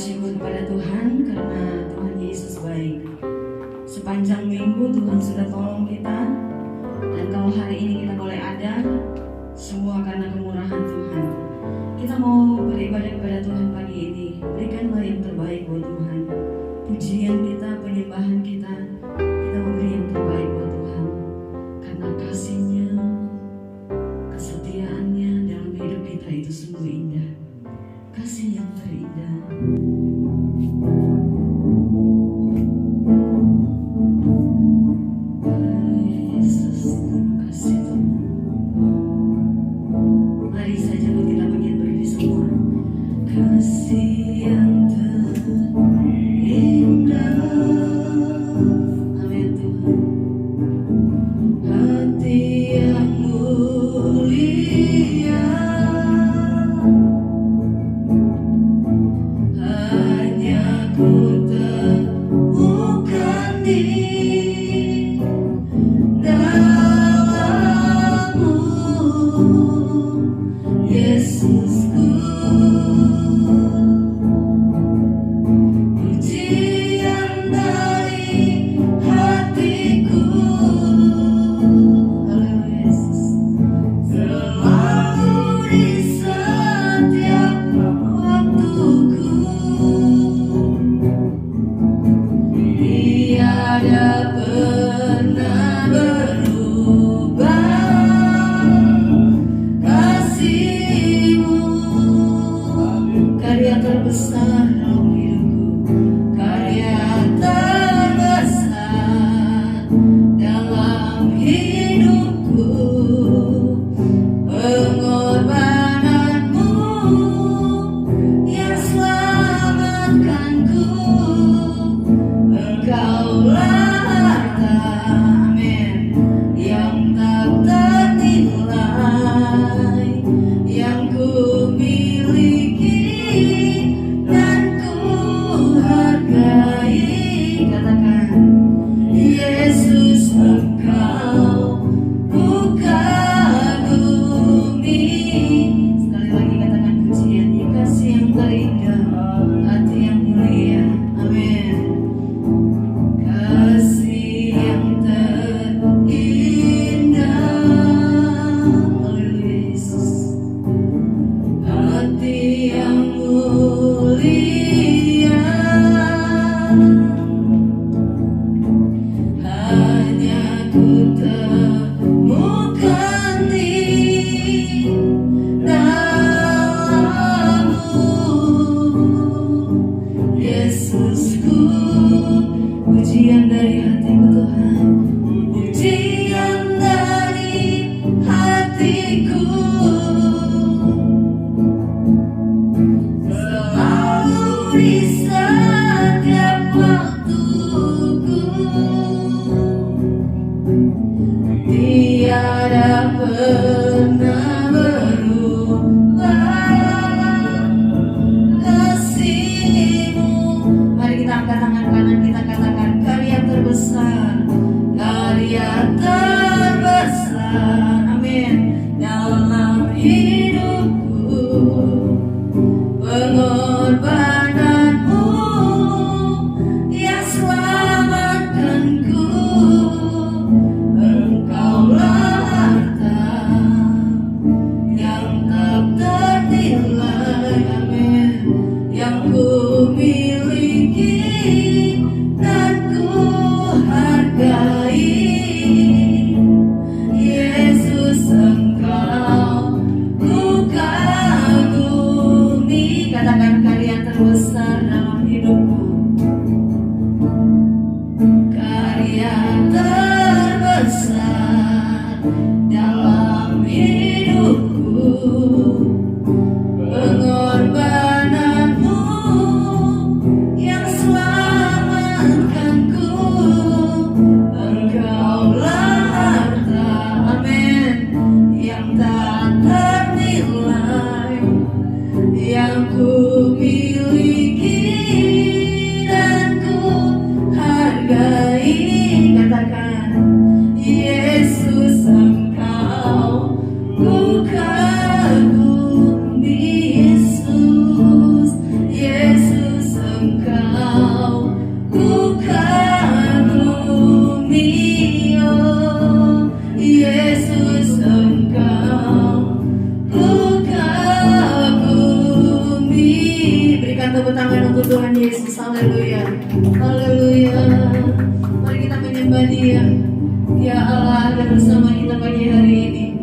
bersyukur kepada Tuhan karena Tuhan Yesus baik. Sepanjang minggu Tuhan sudah tolong kita, dan kalau hari ini kita boleh ada, semua karena kemurahan Tuhan. Kita mau beribadah kepada Tuhan pagi ini. Berikanlah yang terbaik buat Tuhan. Pujian kita, penyembahan kita mau beri yang terbaik buat Tuhan. Karena kasih-Nya, kesetiaan-Nya dalam hidup kita itu sungguh indah. Kasih yang terindah. Yesus, terima kasih Tuhan. Mari saja kita bagian berdiri semua. Kasih yang terindah. Amin Tuhan. Hati yang mulia. Ku temukan di dalam-Mu, Yesusku. Pujian dari hatiku, haleluya Yesus, selalu di setiap waktuku. Tiada pernah berubah kasih-Mu, karya terbesar dalam hidupku, karya terbesar dalam hidupku, pengorbanan-Mu yang selamatkanku. Engkaulah harta, amin, yang tak ternilai, yang ku miliki dan ku hargai. Katakan, Yesus, Engkau ku kagumi. Sekali lagi katakan pujian, kasih yang terindah, hati yang mulia, amin. Kasih yang terindah, haleluya Yesus. Hati yang mulia, hanya ku temukan di dalam-Mu, Yesusku. Pujian dari hatiku Tuhan, pujian dari hatiku, selalu di setiap waktuku. Tiada pernah berubah kasih-Mu. Mari kita angkat tangan kanan kita, katakan karya terbesar, karya terbesar, amin, dalam hidupku, pengorbanan-Mu yang selamatkanku. Engkaulah harta yang tak ternilai, amin, yang ku miliki dan ku hargai. Yesus, Engkau ku kagumi. Katakan karya terbesar dalam hidupku, karya terbesar dalam hidupku, pengorbanan-Mu yang selamatkanku. Engkaulah harta, amin, yang tak ternilai, yang ku miliki Engkau ku kagumi, oh Yesus Engkau ku kagumi. Berikan tepuk tangan untuk Tuhan Yesus. Haleluya, haleluya. Mari kita menyembah Dia. Ya Allah ada bersama kita pagi hari ini.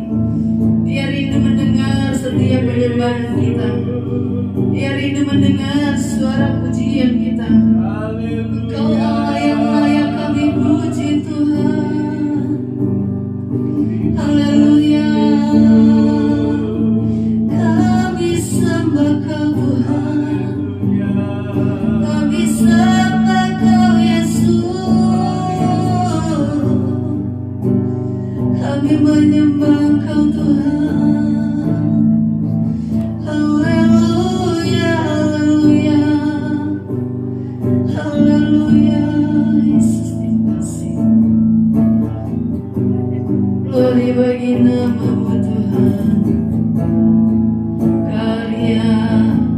Dia rindu mendengar setiap penyembahan kita. Dia rindu mendengar suara pujian kita. Engkau Allah yang layak kami puji Tuhan. Haleluya. Kami sembah Kau Tuhan. Kami sembah Kau Yesus. Kami menyembah Kau Tuhan. Haleluya, haleluya, haleluya. Yesus terima kasih. Glory bagi nama-Mu Tuhan. Karya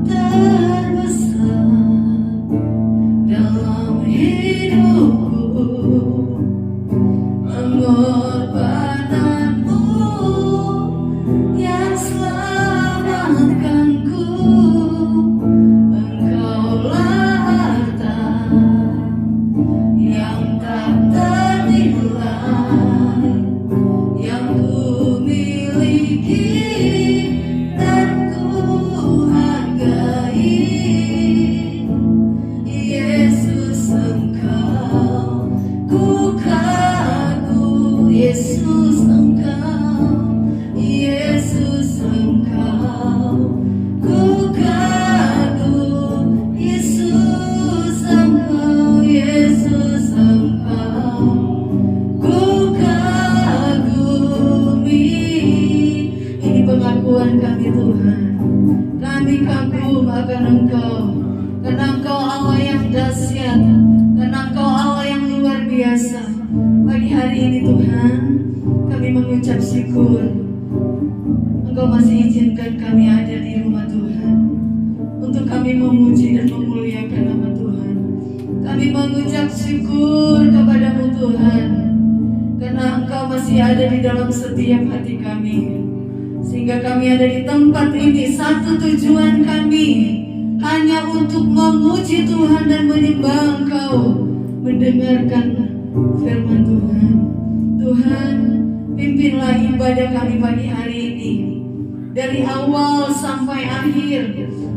terbesar dalam hidupku, pengorbananmu yang selamatkanku. Engkaulah harta yang tak ternilai, yang ku miliki dan ku hargai. Yesus Engkau ku kagum. Yesus Engkau, Yesus Engkau ku kagum. Yesus Engkau, Yesus Engkau ku kagumi. Ini pengakuan kami Tuhan. Kami kagum akan Engkau, karena Engkau Allah yang dahsyat, karena Engkau Allah yang luar biasa. Pagi hari ini Tuhan, kami mengucap syukur Engkau masih izinkan kami ada di rumah Tuhan, untuk kami memuji dan memuliakan nama Tuhan. Kami mengucap syukur kepada-Mu Tuhan, karena Engkau masih ada di dalam setiap hati kami, sehingga kami ada di tempat ini. Satu tujuan kami hanya untuk memuji Tuhan dan menyembah Engkau, mendengarkan firman Tuhan. Tuhan, pimpinlah ibadah kami pagi hari ini, dari awal sampai akhir.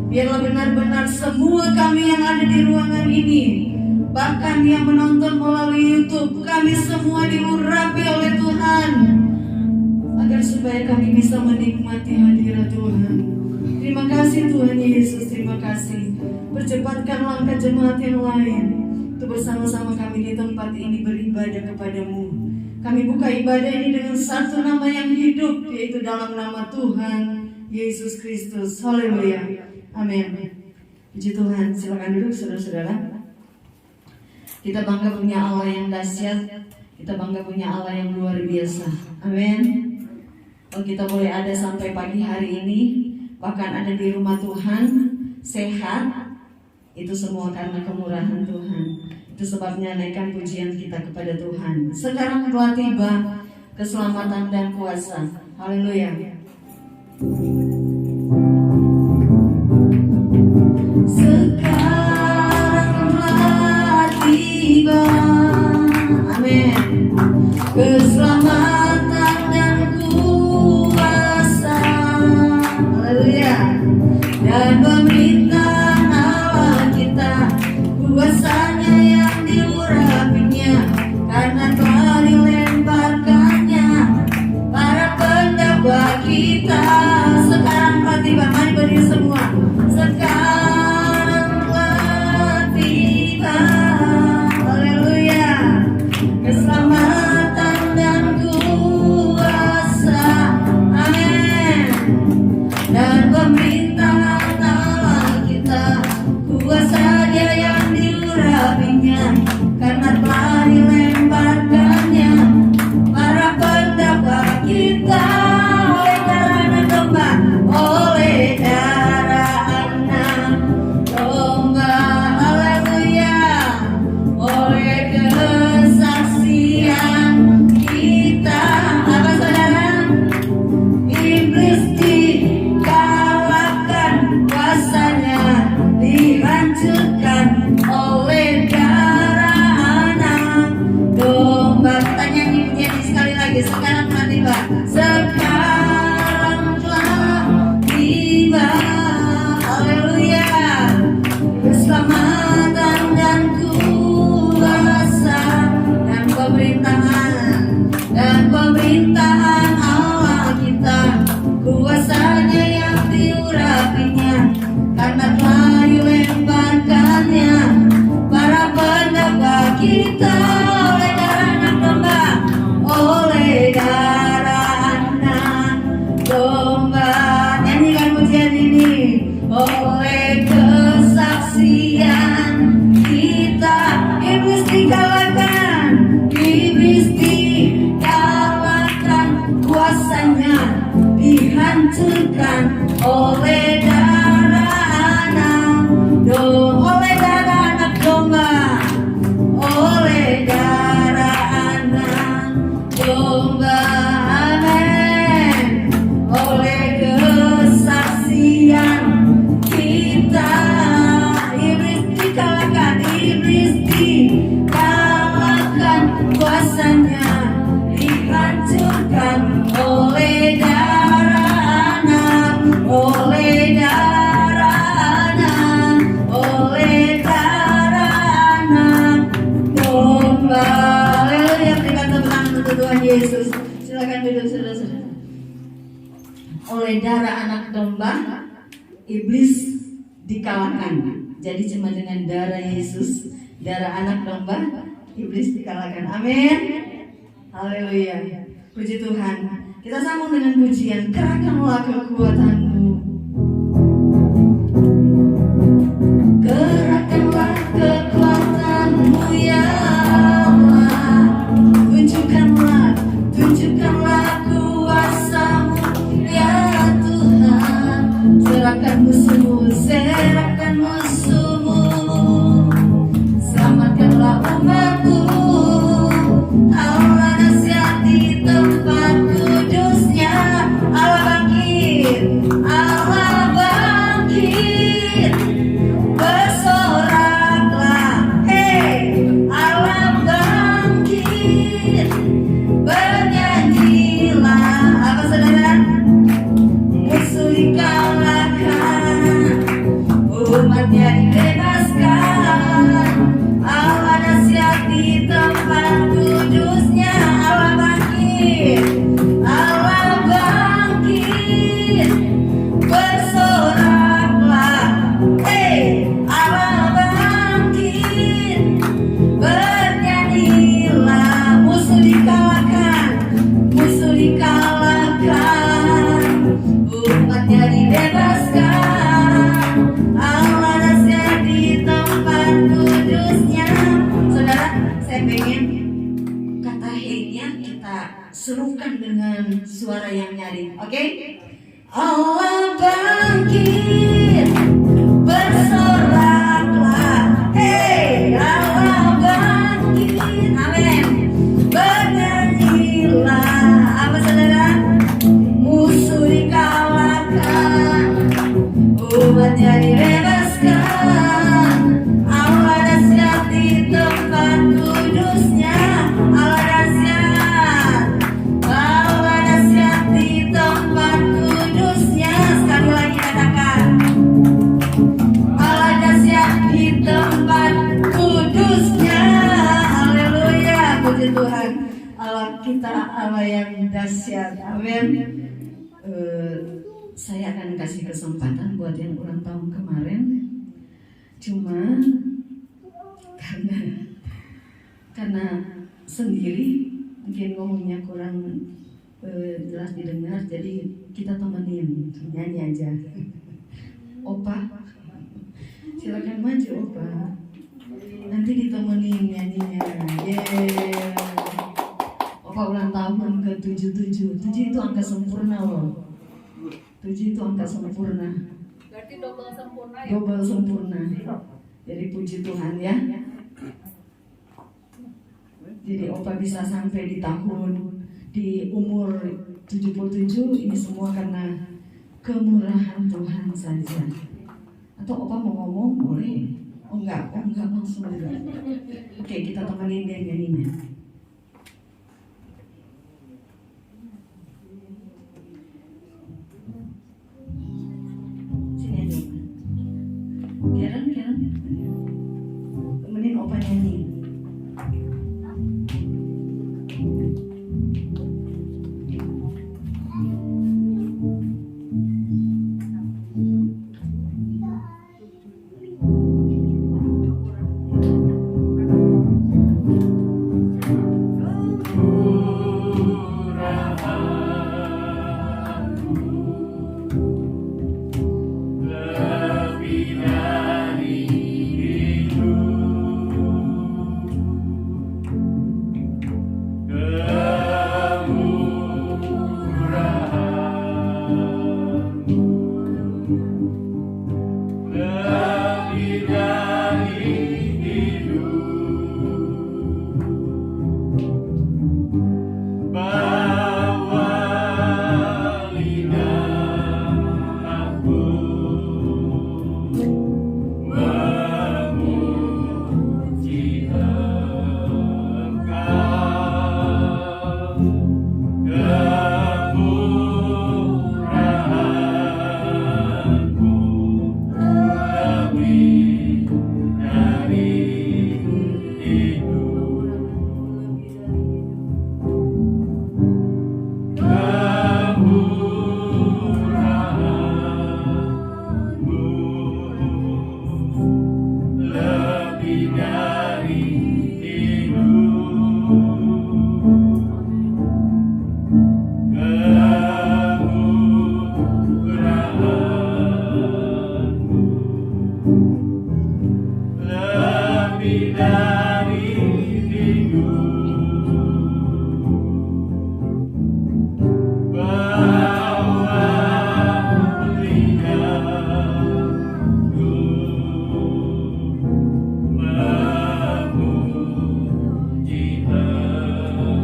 Biarlah benar-benar semua kami yang ada di ruangan ini, bahkan yang menonton melalui YouTube, kami semua diurapi oleh Tuhan, agar supaya kami bisa menikmati hadirat Tuhan. Terima kasih Tuhan Yesus, terima kasih. Percepatkan langkah jemaat yang lain untuk bersama-sama kami di tempat ini beribadah kepada-Mu. Kami buka ibadah ini dengan satu nama yang hidup, yaitu dalam nama Tuhan Yesus Kristus. Haleluya, amin. Puji Tuhan. Silakan duduk saudara-saudara. Kita bangga punya Allah yang dahsyat, kita bangga punya Allah yang luar biasa. Amin. Kalau kita boleh ada sampai pagi hari ini, bahkan ada di rumah Tuhan, sehat, itu semua karena kemurahan Tuhan. Itu sebabnya naikkan pujian kita kepada Tuhan. Sekarang telah tiba keselamatan dan kuasa. Haleluya. Sekarang telah tiba, amin, keselamatan dan kuasa. Haleluya. Dan pemerintahan Allah kita, kuasanya yang diurapinya, karena telah dilemparkannya para pendakwa kita. Sekarang Yesus. Silakan duduk saudara-saudara. Oleh darah anak domba, iblis dikalahkan. Jadi cuma dengan darah Yesus, darah anak domba, iblis dikalahkan. Amin. Haleluya. Puji Tuhan. Kita sambung dengan pujian. Kerahkanlah kekuatanmu. Kerahkanlah kekuatanmu ya Allah. Tunjukkanlah kuasamu ya Tuhan. Serahkan musuhmu. Selamatkanlah umatmu. Allah nasihati tempat kudusnya. Allah bangkit. Bersoraklah, Allah bangkit. Bernyanyilah, apa saudara? Musuh dikalahkan, umatnya dibebaskan. Allah nasihati tempat kudusnya. Allah bangkit. Bersoraklah, Allah bangkit. Bernyanyilah, musuh dikalahkan, umatnya dibebaskan. Allah nasihati tempat kudusnya. Saudara, saya pengen kata he-nya kita serukan dengan suara yang nyaring. Oke? Allah bangkit, bersoraklah, Allah bangkit, amin. Bernyanyilah, apa saudara? Musuh dikalahkan, umatnya dibebaskan. Allah nasihati tempat kudusnya. Allah nasihati tempat kudusnya. Sekali lagi katakan, Allah nasihati tempat kudusnya. Haleluya, puji Tuhan. Allah kita Allah yang dahsyat. Amin. Saya akan kasih kesempatan buat yang ulang tahun kemarin. Cuma karena sendiri mungkin ngomongnya kurang jelas didengar, jadi kita temenin nyanyi aja. Opa, silakan maju Opa. Nanti ditemenin nyanyinya. Yeah. Opa ulang tahun ke-77. 7 itu angka sempurna loh. 7 itu angka sempurna. Berarti double sempurna ya? Double sempurna. Jadi puji Tuhan ya. Jadi Opa bisa sampai di umur 77 ini semua karena kemurahan Tuhan saja. Atau Opa mau ngomong boleh? Oh enggak langsung. Oke, kita temenin dia nyanyinya. Karen, temenin Opa nyanyi. dari hidup, kemurahan-Mu lebih dari hidup, bawa telingaku memuji Engkau,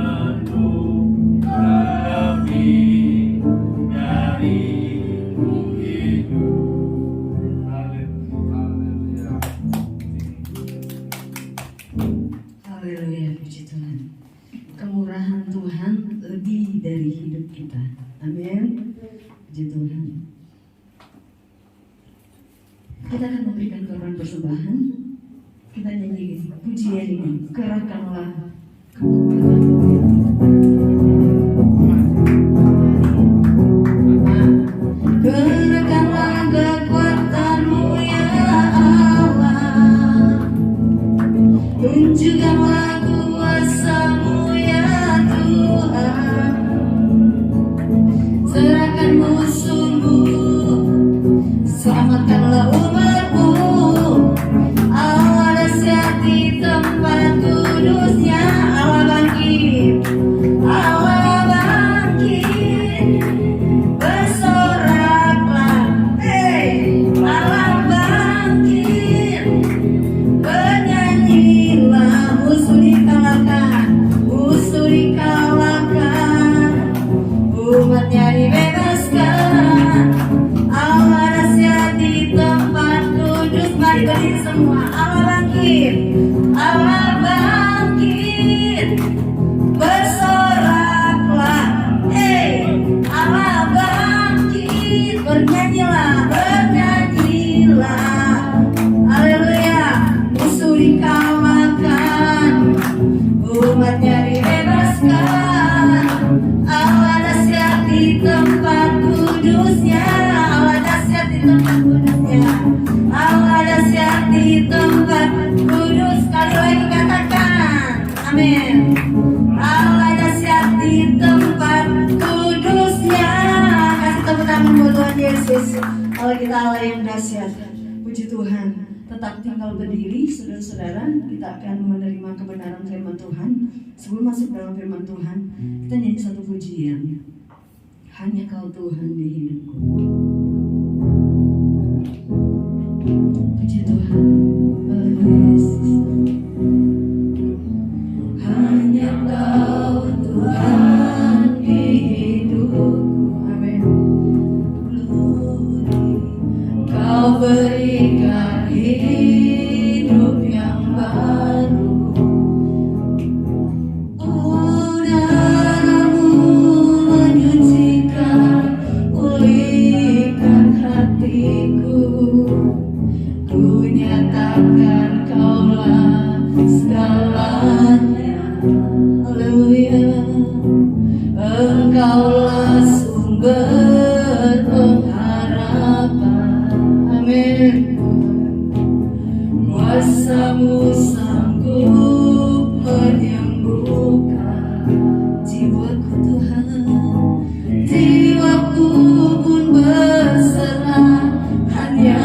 kemurahan-Mu lebih dari hidup. Haleluya. Haleluya, puji Tuhan. Kemurahan Tuhan lebih dari hidup kita. Amin. Puji Tuhan. Kita akan memberikan korban persembahan. Kita nyanyi pujian ini. Kerahkanlah Kerahkanlah kekuatan-Mu ya Allah. Tunjukkanlah kuasa-Mu ya Tuhan. Serahkan musuh-Mu, selamatkanlah umat-Mu. Allah dahsyat di tempat kudus-Nya. Allah bangkit, Allah bangkit. Bersoraklah, Allah bangkit. Bernyanyilah, musuh dikalahkan, musuh dikalahkan. Umatnya dibebaskan. Allah dahsyat di tempat kudus. Mari berdiri semua. Allah bangkit, Allah bangkit. Bersoraklah, Allah bangkit. Bernyanyilah, bernyanyilah. Haleluya. Musuh dikalahkan, umatnya dibebaskan. Allah dahsyat di tempat kudus-Nya. Allah dahsyat di tempat kudus-Nya. Allah dahsyat di tempat kudus. Sekali lagi katakan, amin. Allah dahsyat di tempat kudus-Nya. Kasih tepuk tangan buat Tuhan Yesus. Allah kita Allah yang dahsyat. Puji Tuhan. Tetap tinggal berdiri, saudara-saudara. Kita akan menerima kebenaran firman Tuhan. Sebelum masuk dalam firman Tuhan, kita nyanyi satu pujian. Hanya Kau Tuhan di hidupku. Puji Tuhan. Haleluya Yesus. Hanya Kau Tuhan di hidupku. Amin. Kau berikan hidup yang baru. Udara-Mu menyucikan, pulihkan hatiku. Ku nyatakan Kaulah segalanya. Haleluya. Engkaulah sumber pengharapan. Amin. Kuasa-Mu sanggup menyembuhkan jiwaku Tuhan. Jiwaku pun berserah hanya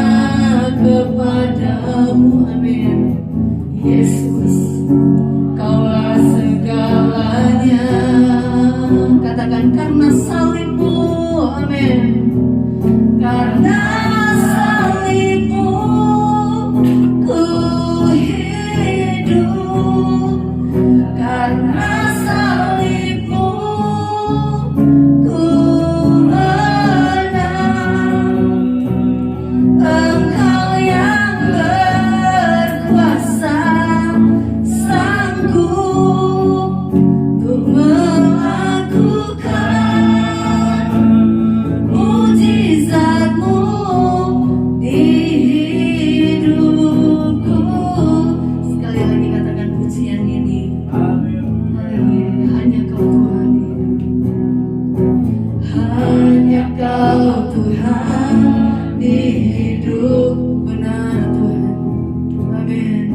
kepada-Mu. Amin. Yesus, Kaulah segalanya. Katakan karena salib-Mu. Amin. Karena salib-Mu ku hidup. Karena salib-Mu ku menang. Engkau yang berkuasa, sanggup untuk melakukan mujizat-Mu. hanya Kau Tuhan di hidup. Benar Tuhan, amin.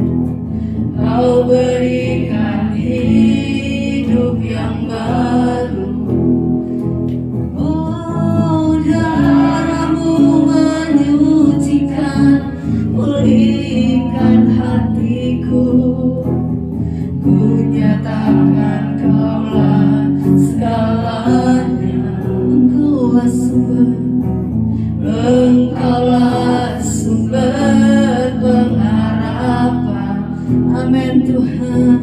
Kau berikan hidup yang baru. Oh, darah-Mu menyucikan, pulihkan hatiku. Ku nyatakan Kaulah segalanya. Engkaulah sumber pengharapan. Amin Tuhan.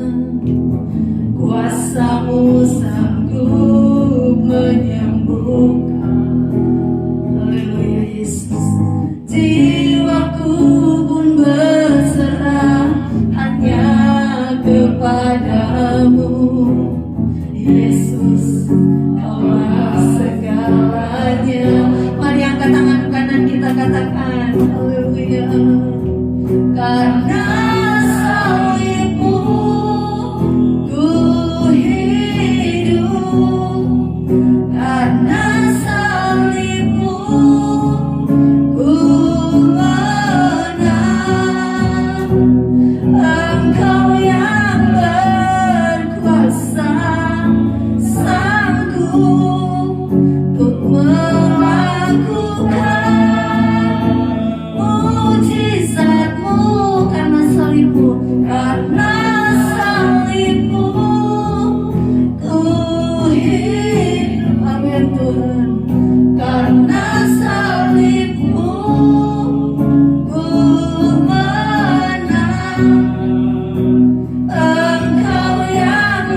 Kuasa-Mu sanggup menyembuhkan. Haleluya Yesus. Jiwaku pun berserah hanya kepadamu. Yesus, Kaulah segalanya. Mari angkat tangan kanan kita katakan, haleluya. Karena salib-Mu ku hidup. Karena salib-Mu ku menang. Engkau yang berkuasa, sanggup untuk melakukan mujizat-Mu. Karena salib-Mu, karena salib-Mu ku hidup. Amin Tuhan. Karena salib-Mu ku menang. Engkau yang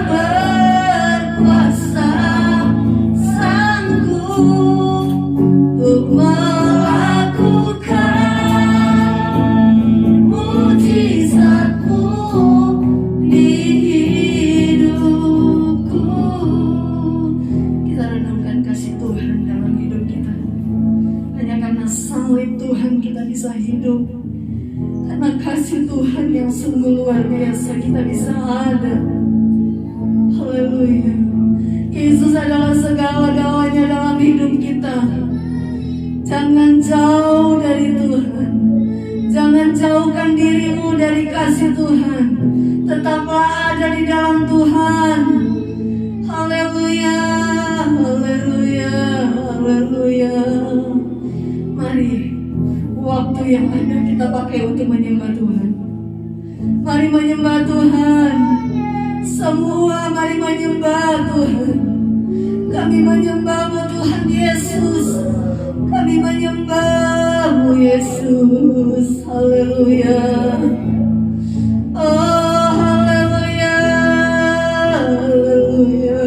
berkuasa, sanggup untuk melakukan mujizat-Mu di hidupku. Kita renungkan kasih Tuhan dalam hidup kita. Hanya karena salib Tuhan kita bisa hidup. Karena kasih Tuhan yang sungguh luar biasa kita bisa ada. Haleluya. Yesus adalah segala-galanya dalam hidup kita. Jangan jauh dari Tuhan. Jangan jauhkan dirimu dari kasih Tuhan. Tetaplah ada di dalam Tuhan. Haleluya. Haleluya. Haleluya. Mari, waktu yang ada kita pakai untuk menyembah Tuhan. Mari menyembah Tuhan. Semua mari menyembah Tuhan. Kami menyembah-Mu Tuhan Yesus. Kami menyembah-Mu Yesus. Haleluya. Oh haleluya. Haleluya.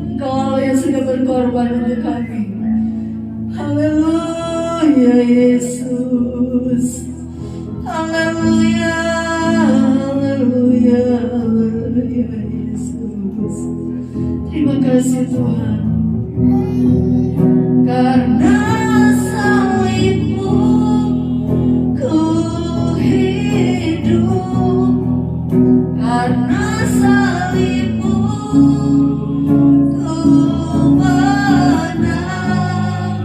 Engkau yang sudah berkorban untuk kami. Haleluya Yesus. Haleluya. Haleluya. Haleluya Yesus. Terima kasih Tuhan. Karena salib-Mu ku hidup. Karena salib-Mu ku menang.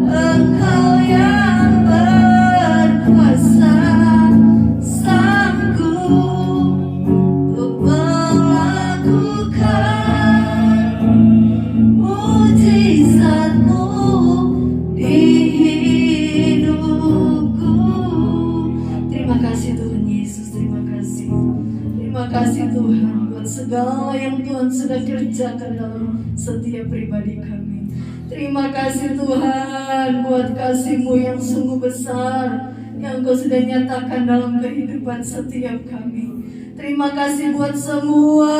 Engkau yang berkuasa, sanggup untuk melakukan mujizat-Mu di hidupku. Terima kasih Tuhan Yesus. Terima kasih. Terima kasih Tuhan buat segala yang Tuhan sudah kerjakan dalam setiap pribadi kami. Terima kasih Tuhan buat kasih-Mu yang sungguh besar yang Kau sudah nyatakan dalam kehidupan setiap kami. Terima kasih buat semua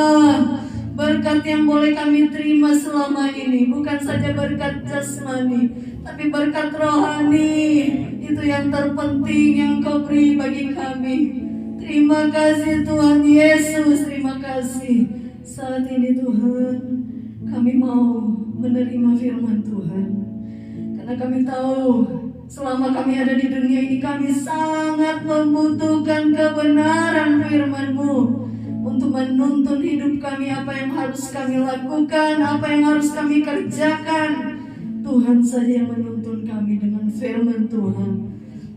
berkat yang boleh kami terima selama ini. Bukan saja berkat jasmani, tapi berkat rohani. Itu yang terpenting yang Kau beri bagi kami. Terima kasih Tuhan Yesus. Terima kasih. Saat ini Tuhan, kami mau menerima firman Tuhan. Karena kami tahu selama kami ada di dunia ini, kami sangat membutuhkan kebenaran firman-Mu. untuk menuntun hidup kami, apa yang harus kami lakukan, apa yang harus kami kerjakan. Tuhan saja yang menuntun kami dengan firman Tuhan.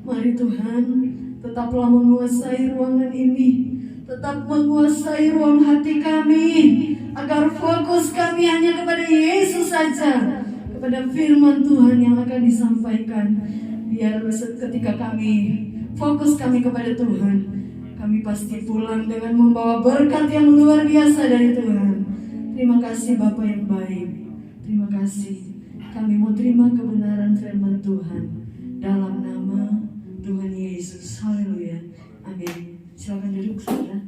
Mari Tuhan, tetaplah menguasai ruangan ini, tetap menguasai ruang hati kami, agar fokus kami hanya kepada Yesus saja, kepada firman Tuhan yang akan disampaikan. Biar ketika kami fokus kami kepada Tuhan, kami pasti pulang dengan membawa berkat yang luar biasa dari Tuhan. Terima kasih Bapa yang baik. Terima kasih. Kami mau terima kebenaran firman Tuhan dalam nama Tuhan Yesus. Haleluya. Amin. Silakan duduk, saudara.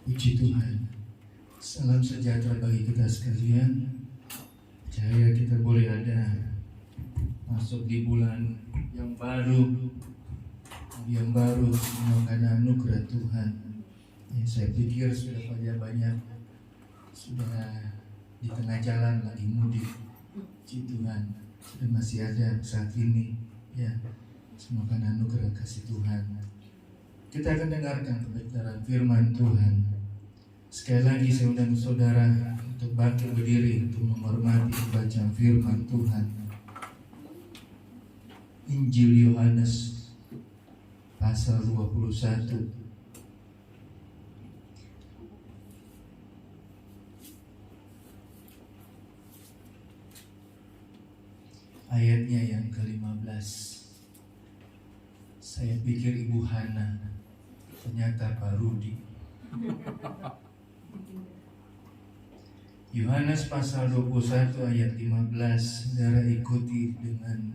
Puji Tuhan. Salam sejahtera bagi kita sekalian. Percaya kita boleh ada masuk di bulan yang baru, semua karena anugerah Tuhan. Ya, saya pikir sudah banyak sudah di tengah jalan lagi mudik. Puji Tuhan, sudah masih ada saat ini. Ya, semua karena anugerah kasih Tuhan. Kita akan dengarkan kebenaran firman Tuhan. Sekali lagi saya undang saudara untuk bangkit berdiri untuk menghormati pembacaan firman Tuhan. Injil Yohanes pasal 21. Ayatnya yang ke-15. Saya pikir Ibu Hana, ternyata Pak Rudi. Yohanes pasal 21 ayat 15. Saudara ikuti dengan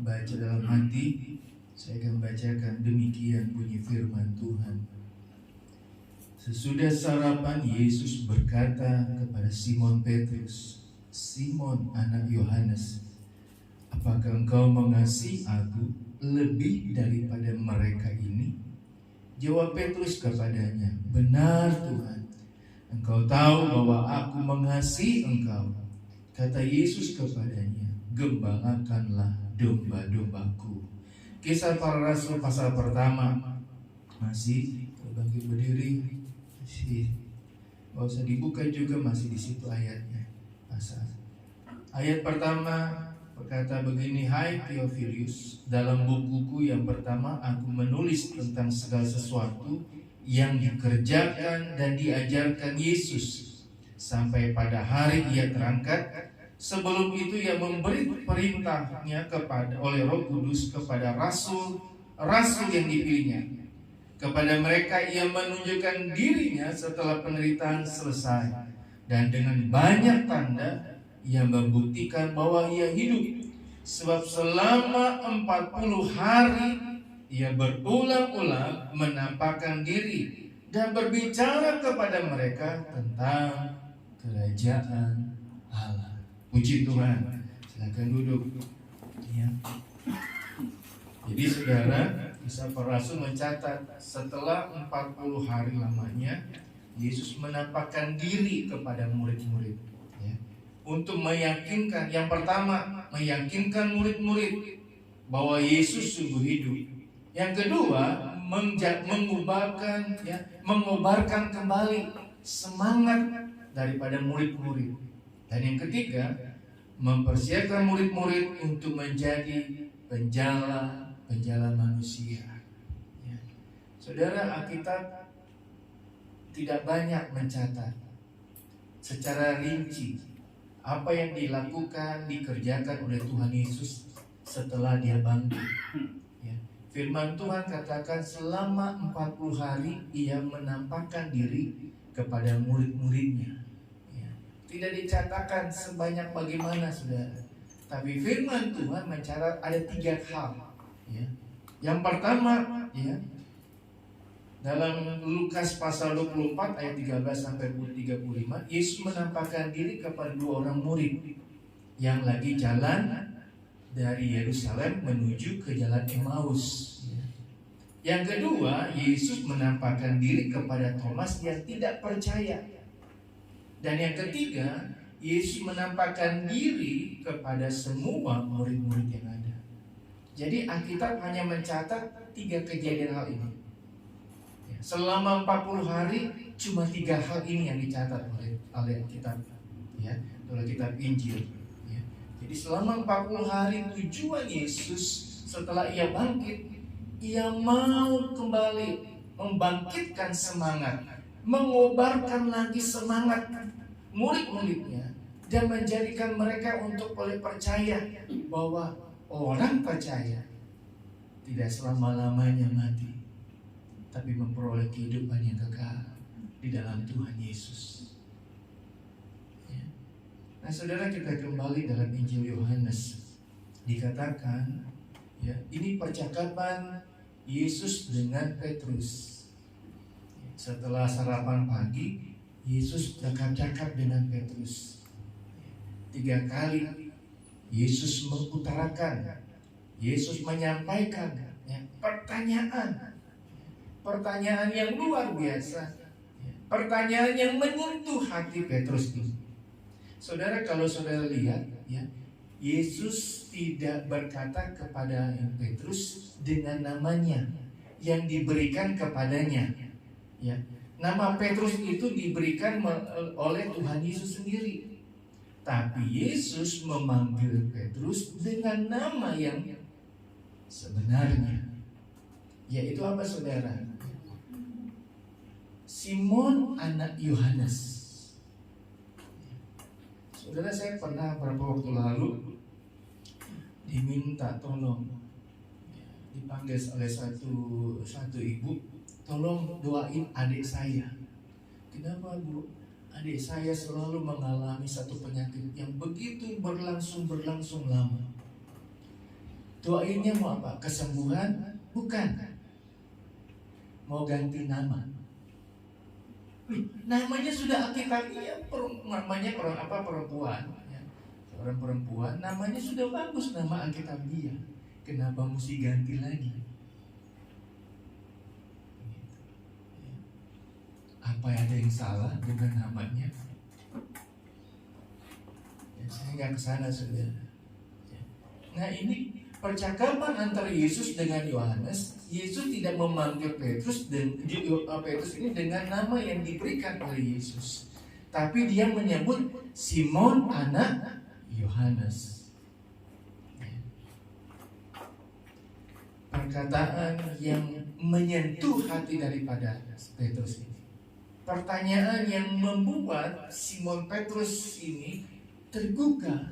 baca dalam hati. Saya akan bacakan demikian bunyi firman Tuhan. Sesudah sarapan, Yesus berkata kepada Simon Petrus, "Simon anak Yohanes, apakah engkau mengasihi aku lebih daripada mereka ini?" Jawab Petrus kepadanya, "Benar Tuhan, Engkau tahu bahwa aku mengasihi engkau." Kata Yesus kepadanya, "Gembalakanlah domba-dombaku." Kisah Para Rasul pasal pertama. Masih bangkit berdiri. Masih gak usah dibuka juga, masih di situ ayatnya. Pasal ayat pertama berkata begini, "Hai Theophilus, dalam bukuku yang pertama aku menulis tentang segala sesuatu yang dikerjakan dan diajarkan Yesus sampai pada hari ia terangkat. Sebelum itu ia memberi perintahnya oleh Roh Kudus kepada rasul yang dipilihnya. Kepada mereka ia menunjukkan dirinya setelah penderitaan selesai, dan dengan banyak tanda ia membuktikan bahwa ia hidup. Sebab selama 40 hari ia berulang-ulang menampakkan diri dan berbicara kepada mereka tentang kerajaan Allah." Puji Tuhan. Silakan duduk. Ya. Jadi saudara, Kisah Para Rasul mencatat setelah 40 hari lamanya Yesus menampakkan diri kepada murid-murid, ya, untuk meyakinkan, yang pertama meyakinkan murid-murid bahwa Yesus sungguh hidup. Yang kedua, mengobarkan kembali semangat daripada murid-murid. Dan yang ketiga, mempersiapkan murid-murid untuk menjadi penjala manusia. Ya. Saudara, Alkitab tidak banyak mencatat secara rinci apa yang dikerjakan oleh Tuhan Yesus setelah dia bangkit. Firman Tuhan katakan selama 40 hari ia menampakkan diri kepada murid-muridnya. Ya. Tidak dicatatkan sebanyak bagaimana, saudara. Tapi firman Tuhan mencatat ada 3 hal. Ya. Yang pertama, ya, dalam Lukas pasal 24 ayat 13 sampai 35, Yesus menampakkan diri kepada 2 orang murid. yang lagi jalan dari Yerusalem menuju ke jalan Emmaus. Yang kedua, Yesus menampakkan diri kepada Thomas yang tidak percaya. Dan yang ketiga, Yesus menampakkan diri kepada semua murid-murid yang ada. Jadi Alkitab hanya mencatat 3 kejadian hal ini. Selama 40 hari cuma 3 hal ini yang dicatat oleh Alkitab, ya, oleh kitab Injil. Ya. Jadi selama 40 hari tujuan Yesus setelah ia bangkit, ia mau kembali membangkitkan semangat, mengobarkan lagi semangat murid-muridnya dan menjadikan mereka untuk boleh percaya bahwa orang percaya tidak selama-lamanya mati, tapi memperoleh kehidupan yang kekal di dalam Tuhan Yesus. Ya. Nah, saudara, kita kembali dalam Injil Yohanes. Dikatakan, ya, ini percakapan Yesus dengan Petrus. Setelah sarapan pagi, Yesus cakap-cakap dengan Petrus. 3 kali Yesus mengutarakan, Yesus menyampaikan, ya, pertanyaan yang luar biasa, pertanyaan yang menyentuh hati Petrus ini. Saudara, kalau saudara lihat, ya, Yesus tidak berkata kepada Petrus dengan namanya yang diberikan kepadanya. Ya, nama Petrus itu diberikan oleh Tuhan Yesus sendiri. Tapi Yesus memanggil Petrus dengan nama yang sebenarnya. Yaitu apa, saudara? Simon anak Yohanes. Saudara, saya pernah beberapa waktu lalu diminta tolong, dipanggil oleh satu ibu, tolong doain adik saya. Kenapa, Bu? Adik saya selalu mengalami satu penyakit yang begitu berlangsung lama. Doainnya mau apa? Kesembuhan? Bukan. Mau ganti nama. Namanya sudah Alkitabiah, namanya perempuan, ya. Seorang perempuan, namanya sudah bagus, nama Alkitabiah. Kenapa mesti ganti lagi? Apa ada yang salah dengan namanya? Ya, saya nggak kesana, saudara. Nah, ini percakapan antara Yesus dengan Yohanes. Yesus tidak memanggil Petrus dan Petrus ini dengan nama yang diberikan oleh Yesus, tapi dia menyebut Simon anak Yohanes. Perkataan yang menyentuh hati daripada Petrus ini. Pertanyaan yang membuat Simon Petrus ini tergugah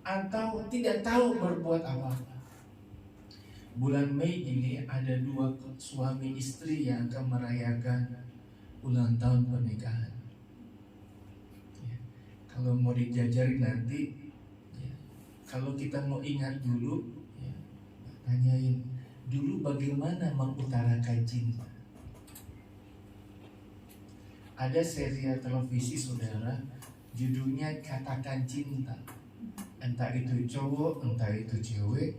atau tidak tahu berbuat apa. Bulan Mei ini ada 2 suami istri yang akan merayakan ulang tahun pernikahan. Ya. Kalau mau dijajari nanti, ya, kalau kita mau ingat dulu, ya, tanyain dulu bagaimana mengutarakan cinta. Ada serial televisi, saudara, judulnya Katakan Cinta. Entah itu cowok, entah itu cewek,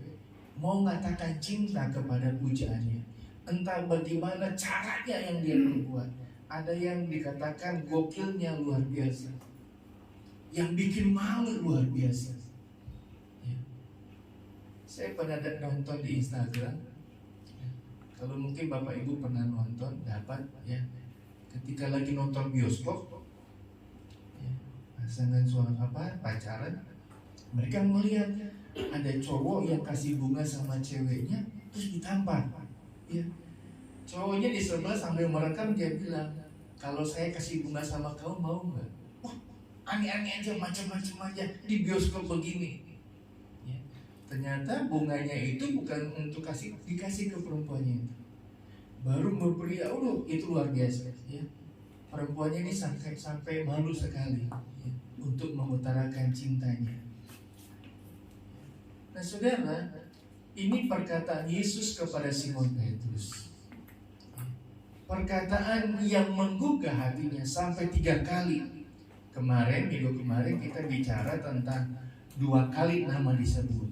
mau mengatakan cinta kepada pujaannya. Entah bagaimana caranya yang dia perbuat. Ada yang dikatakan gokilnya luar biasa, yang bikin malu luar biasa. Ya. Saya pernah nonton di Instagram. Ya. Kalau mungkin Bapak Ibu pernah nonton, dapat, ya. Ketika lagi nonton bioskop, ya, pasangan suami pacaran, mereka melihat ada cowok yang kasih bunga sama ceweknya, terus ditampar. Ya. Cowoknya di sebelah sambil merekam, dia bilang, kalau saya kasih bunga sama kamu mau nggak? Wah, aneh-aneh aja, macam-macam aja di bioskop begini. Ya. Ternyata bunganya itu bukan untuk dikasih ke perempuannya itu. Baru berpria, itu luar biasa. Ya. Perempuannya ini sampai malu sekali, ya, untuk mengutarakan cintanya. Nah, saudara, ini perkataan Yesus kepada Simon Petrus. Perkataan yang menggugah hatinya sampai 3 kali. Minggu kemarin kita bicara tentang 2 kali nama disebut.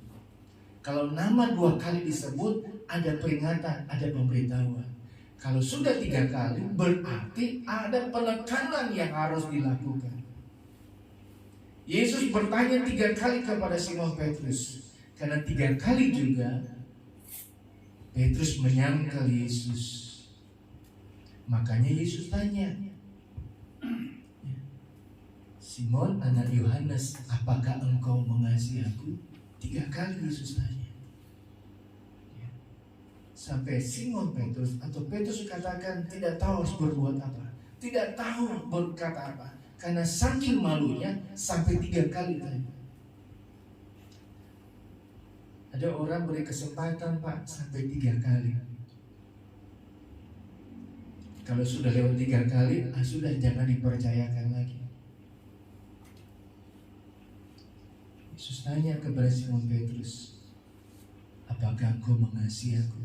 Kalau nama 2 kali disebut, ada peringatan, ada pemberitahuan. Kalau sudah 3 kali, berarti ada penekanan yang harus dilakukan. Yesus bertanya 3 kali kepada Simon Petrus, karena 3 kali juga Petrus menyangkal Yesus. Makanya Yesus tanya, Simon anak Yohanes, apakah engkau mengasihi aku? 3 kali Yesus tanya. Sampai Simon Petrus atau Petrus katakan tidak tahu harus berbuat apa, tidak tahu berkata apa, karena saking malunya sampai 3 kali tanya. Ada orang beri kesempatan Pak sampai 3 kali. Kalau sudah lewat 3 kali, sudah jangan dipercayakan lagi. Yesus tanya kepada Simon Petrus, apakah engkau mengasihi aku?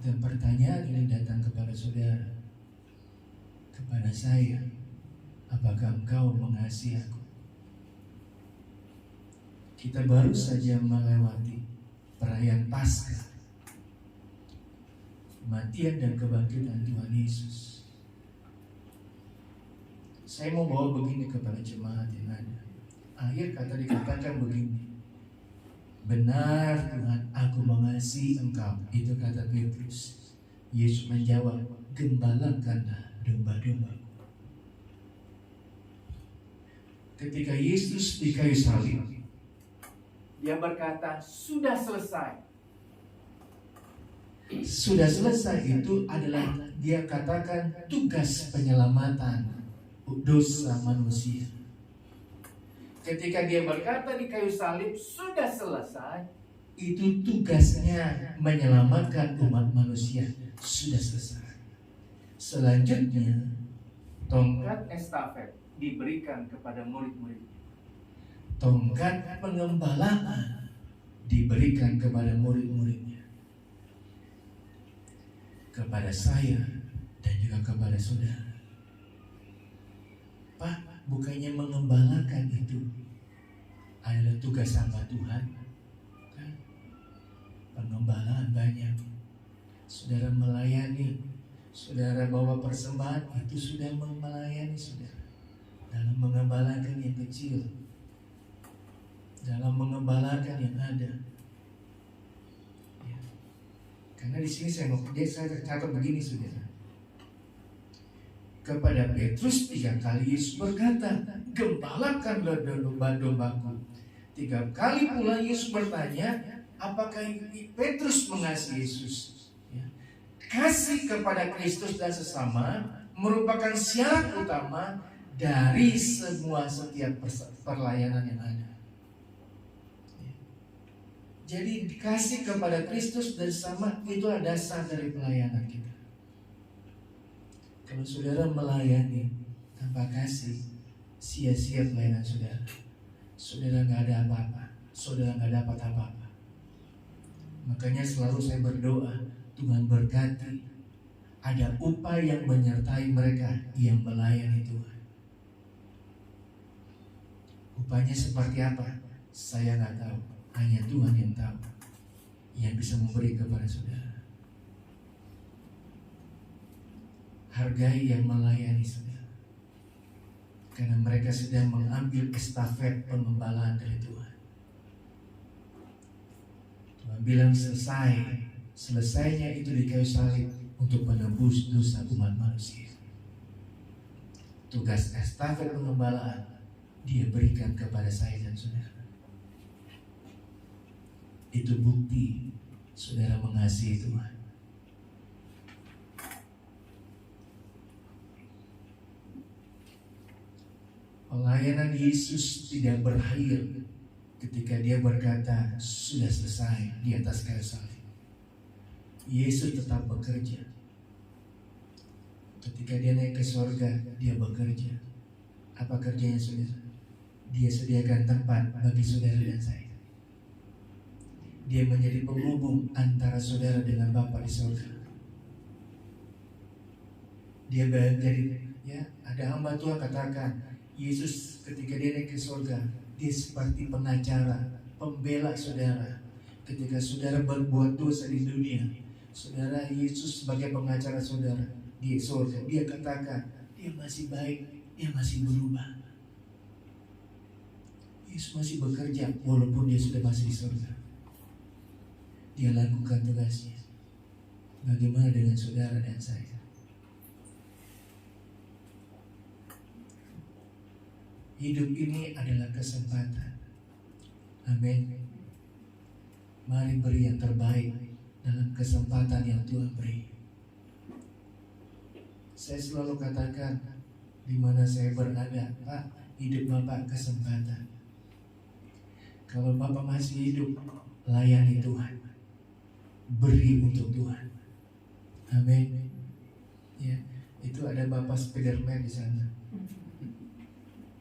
Dan pertanyaan ini datang kepada saudara, kepada saya, apakah engkau mengasihi aku? Kita baru saja melewati perayaan Paskah, kematian dan kebangkitan Tuhan Yesus. Saya mau bawa begini kepada jemaat yang ada. Akhir kata dikatakan begini, benar Tuhan, aku mengasihi engkau. Itu kata Petrus. Yesus menjawab, gembalakanlah domba-dombaku. Ketika Yesus di kayu salib, Dia berkata, sudah selesai. Sudah selesai itu adalah Dia katakan tugas penyelamatan dosa manusia. Ketika Dia berkata di kayu salib sudah selesai, itu tugasnya menyelamatkan umat manusia. Sudah selesai. Selanjutnya tongkat estafet diberikan kepada murid-murid. Tongkat pengembalaan diberikan kepada murid-muridnya, kepada saya dan juga kepada saudara. Pak, bukannya mengembalakan itu adalah tugas hamba Tuhan? Kan? Pengembalaan banyak. Saudara melayani, saudara bawa persembahan, itu sudah melayani saudara. Dalam mengembalakan yang kecil, dalam mengembalakan yang ada. Ya. Karena di sini saya catat begini saudara. Kepada Petrus 3 kali Yesus berkata, gembalakanlah domba-dombaku. 3 kali pula Yesus bertanya, apakah Petrus mengasihi Yesus? Ya. Kasih kepada Kristus dan sesama merupakan syarat utama dari setiap perlayanan yang ada. Ya. Jadi kasih kepada Kristus dan sesama itu adalah dasar dari pelayanan kita. Kalau saudara melayani tanpa kasih, sia-sia pelayanan saudara. Saudara nggak ada apa-apa, saudara nggak dapat apa-apa. Makanya selalu saya berdoa, Tuhan berkati, ada upah yang menyertai mereka yang melayani Tuhan. Upahnya seperti apa? Saya nggak tahu, hanya Tuhan yang tahu, yang bisa memberi kepada saudara. Hargai yang melayani saudara, karena mereka sedang mengambil estafet pengembalaan dari Tuhan. Tuhan bilang selesainya itu di kayu salib untuk menebus dosa umat manusia. Tugas estafet pengembalaan Dia berikan kepada saya dan saudara. Itu bukti saudara mengasihi Tuhan. Pelayanan Yesus tidak berakhir ketika Dia berkata sudah selesai di atas kayu salib. Yesus tetap bekerja. Ketika Dia naik ke sorga, Dia bekerja. Apa kerjanya saudara? Dia sediakan tempat bagi saudara dan saya. Dia menjadi penghubung antara saudara dengan Bapa di sorga. Dia menjadi, ya, ada hamba Tuhan katakan, Yesus ketika Dia naik ke surga, Dia seperti pengacara, pembela saudara. Ketika saudara berbuat dosa di dunia, saudara, Yesus sebagai pengacara saudara di surga, dia katakan, dia masih baik, dia masih berubah. Yesus masih bekerja walaupun dia sudah masih di surga. Dia lakukan tugasnya. Bagaimana dengan saudara dan saya? Hidup ini adalah kesempatan. Amin. Mari beri yang terbaik dalam kesempatan yang Tuhan beri. Saya selalu katakan, di mana saya berada, Pak, hidup Bapak kesempatan. Kalau Bapak masih hidup, layani Tuhan, beri untuk Tuhan. Amin. Ya, itu ada Bapak Spiderman di sana.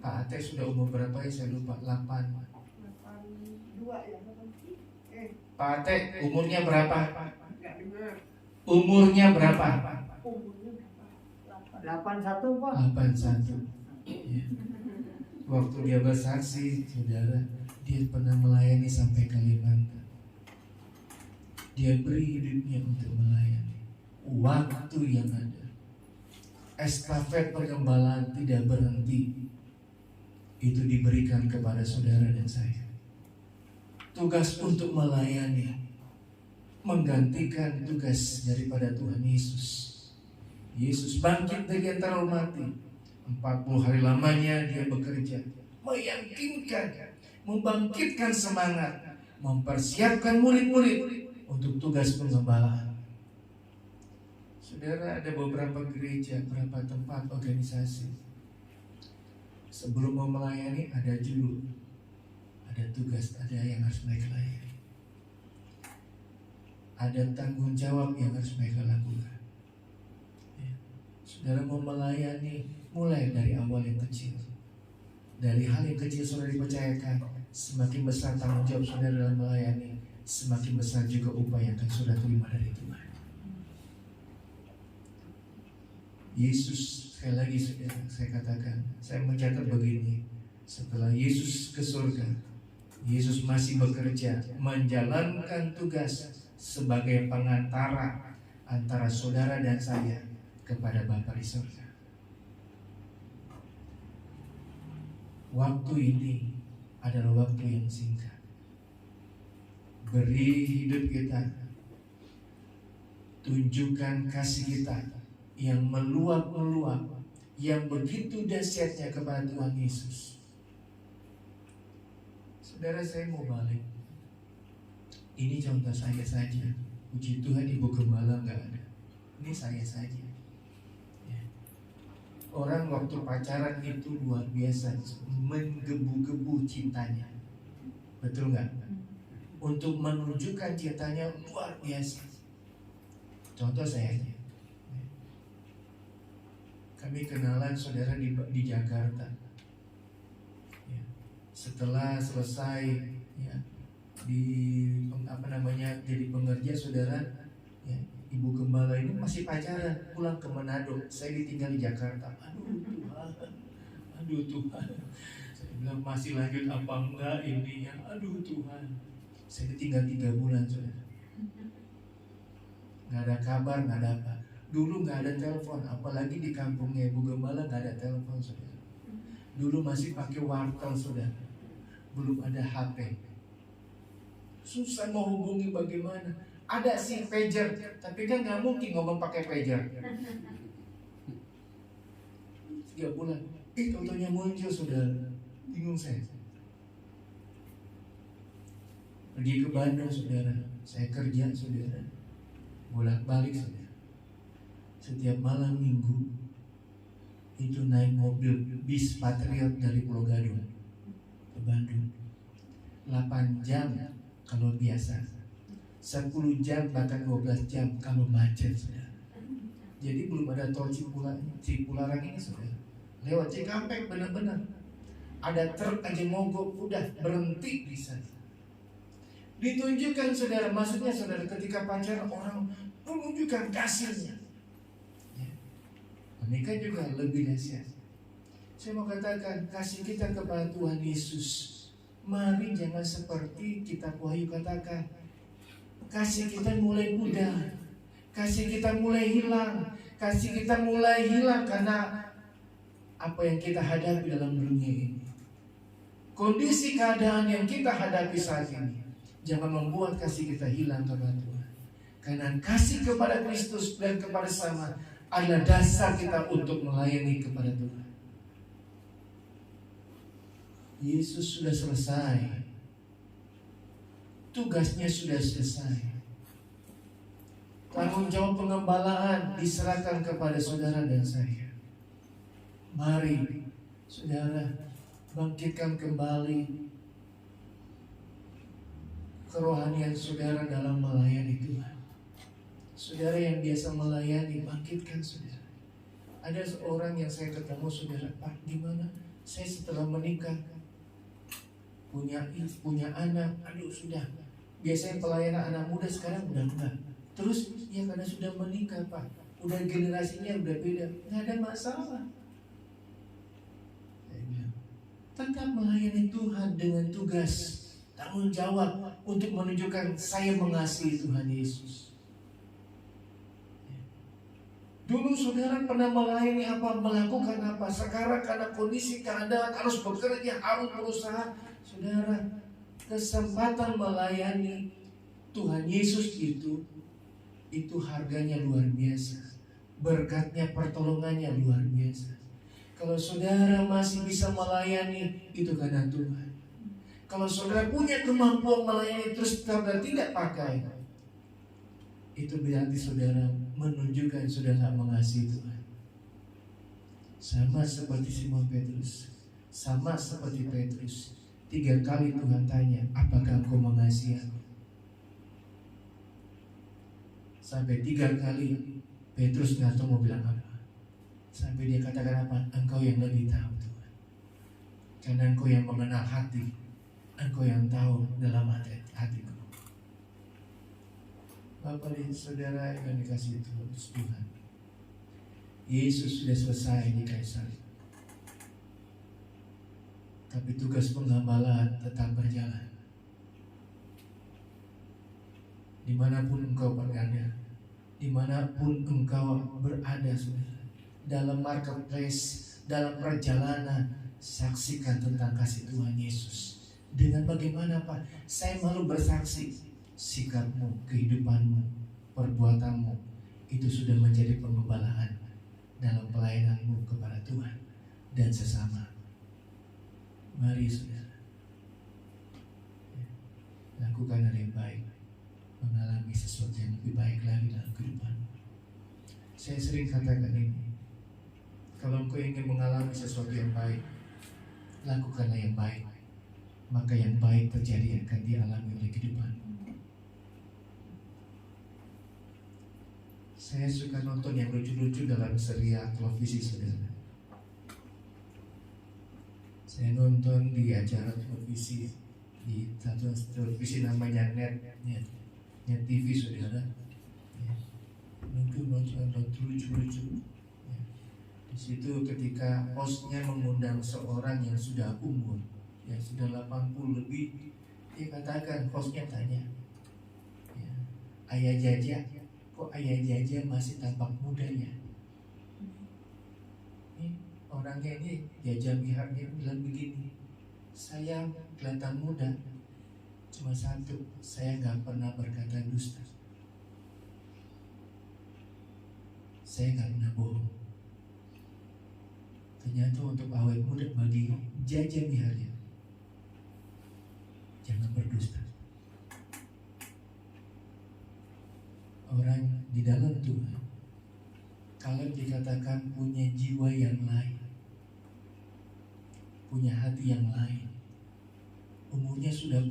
Pak Ate sudah umur berapa ya? Saya lupa. 82 ya. Pak Ate umurnya berapa? Enggak dengar. Umurnya berapa? Umurnya berapa? 81 Pak. 81. Ya. Waktu dia bersaksi, saudara, dia pernah melayani sampai Kalimantan. Dia beri hidupnya untuk melayani. Waktu yang ada, estafet pengembalaan tidak berhenti. Itu diberikan kepada saudara dan saya. Tugas untuk melayani, menggantikan tugas daripada Tuhan Yesus. Yesus bangkit dari antara mati. 40 hari lamanya dia bekerja, meyakinkan, membangkitkan semangat, mempersiapkan murid-murid untuk tugas pengembalaan. Saudara, ada beberapa gereja, beberapa tempat organisasi, sebelum mau melayani ada julu, ada tugas, ada yang harus mereka layani, ada tanggung jawab yang harus mereka lakukan. Ya. Saudara mau melayani, mulai dari awal yang kecil. Dari hal yang kecil saudara dipercayakan, semakin besar tanggung jawab saudara dalam melayani, semakin besar juga upah yang akan saudara terima dari Tuhan. Yesus, sekali lagi saya katakan, saya mencatat begini, setelah Yesus ke surga, Yesus masih bekerja, menjalankan tugas sebagai pengantara antara saudara dan saya kepada Bapa di surga. Waktu ini adalah waktu yang singkat. Beri hidup kita, tunjukkan kasih kita yang meluap-meluap, yang begitu dahsyatnya kepada Tuhan Yesus. Saudara, saya mau balik. Ini contoh saya saja. Puji Tuhan, Ibu Gembala nggak ada. Ini saya saja. Ya. Orang waktu pacaran itu luar biasa, menggebu-gebu cintanya. Betul nggak? Untuk menunjukkan cintanya luar biasa. Contoh saya aja. Kami kenalan saudara di Jakarta. Ya. Setelah selesai ya, jadi pengerja saudara, ya, Ibu Gembala ini masih pacaran, pulang ke Manado. Saya ditinggal di Jakarta. Aduh Tuhan. Saya bilang masih lanjut apa enggak ini ya? Aduh Tuhan. Saya ditinggal 3 bulan saudara. Nggak ada kabar, nggak ada apa. Dulu nggak ada telepon, apalagi di kampungnya Ibu Gembala nggak ada telepon saudara. Dulu masih pakai wartel saudara, belum ada HP. Susah mau hubungi bagaimana? Ada sih pager, tapi kan nggak mungkin ngomong pakai pager. 3 bulan, contohnya muncul saudara, bingung saya. Pergi ke Bandung saudara, saya kerja saudara, bolak-balik saudara. Setiap malam minggu itu naik mobil bis Patriot dari Pulau Gadung ke Bandung, 8 jam kalau biasa, 10 jam bahkan 12 jam kalau macet saudara. Jadi belum ada tol Cipularang ini saudara. Lewat Cikampek benar-benar ada truk aja mogok, udah berhenti di sana. Ditunjukkan saudara, maksudnya saudara ketika pacaran orang menunjukkan kasihnya. Menikah juga lebih dahsyat. Saya mau katakan kasih kita kepada Tuhan Yesus Mari jangan seperti kitab Wahyu katakan, kasih kita mulai pudar, kasih kita mulai hilang, kasih kita mulai hilang karena apa yang kita hadapi dalam dunia ini. Kondisi keadaan yang kita hadapi saat ini jangan membuat kasih kita hilang kepada Tuhan. Karena kasih kepada Kristus dan kepada sesama adalah dasar kita untuk melayani kepada Tuhan. Yesus sudah selesai. Tugasnya sudah selesai. Tanggung jawab pengembalaan diserahkan kepada saudara dan saya. Mari saudara bangkitkan kembali kerohanian saudara dalam melayani Tuhan. Saudara yang biasa melayani, bangkitkan saudara. Ada seorang yang saya ketemu, saudara, Pak, gimana? Saya setelah menikah punya anak, aduh sudah. Biasanya pelayanan anak muda sekarang udah enggak. Terus ya karena sudah menikah, Pak, udah generasinya udah beda, nggak ada masalah. Saya bilang, tetap melayani Tuhan dengan tugas tanggung jawab untuk menunjukkan saya mengasihi Tuhan Yesus. Dulu saudara pernah melayani apa, melakukan apa. Sekarang karena kondisi keadaan harus bekerja, harus berusaha. Saudara, kesempatan melayani Tuhan Yesus itu harganya luar biasa. Berkatnya, pertolongannya luar biasa. Kalau saudara masih bisa melayani, itu karena Tuhan. Kalau saudara punya kemampuan melayani terus saudara tidak pakai, itu berarti saudara menunjukkan saudara mengasihi Tuhan. Sama seperti Simon Petrus, sama seperti Petrus. 3 kali Tuhan tanya, apakah engkau mengasihi aku? Sampai 3 kali Petrus nggak tahu mau bilang apa. Sampai dia katakan apa? Engkau yang lebih tahu Tuhan. Karena engkau yang mengenal hati, engkau yang tahu dalam hatiku. Bapak dan saudara yang dikasihi Tuhan, Yesus sudah selesai di kayu salib. Tapi tugas penggembalaan tetap berjalan. Dimanapun engkau berada, dimanapun engkau berada, saudara, dalam marketplace, dalam perjalanan, saksikan tentang kasih Tuhan Yesus. Dengan bagaimana, Pak? Saya malu bersaksi. Sikapmu, kehidupanmu, perbuatanmu itu sudah menjadi penggembalaan dalam pelayananmu kepada Tuhan dan sesama. Mari saudara, lakukan hal yang baik, mengalami sesuatu yang lebih baik lagi dalam kehidupanmu. Saya sering katakan ini, kalau engkau ingin mengalami sesuatu yang baik, lakukanlah yang baik, maka yang baik terjadi akan dialami oleh kehidupanmu. Saya suka nonton yang lucu-lucu dalam serial televisi, saudara. Saya nonton di acara televisi, di satu televisi namanya Net TV, saudara. Nonton lucu-lucu. Di situ ketika hostnya mengundang seorang yang sudah umur, yang sudah 80 lebih, dia katakan, hostnya tanya, Ayah Jaja, kok Ayah Jaja masih tampak muda ya? Orangnya ini Jaja Miharnya bilang begini, saya kelihatan muda, cuma satu, saya gak pernah berkata dusta, saya gak pernah bohong. Ternyata untuk awet muda bagi Jaja Miharnya, jangan berdusta. Orang di dalam Tuhan, kalau dikatakan punya jiwa yang lain, punya hati yang lain, umurnya sudah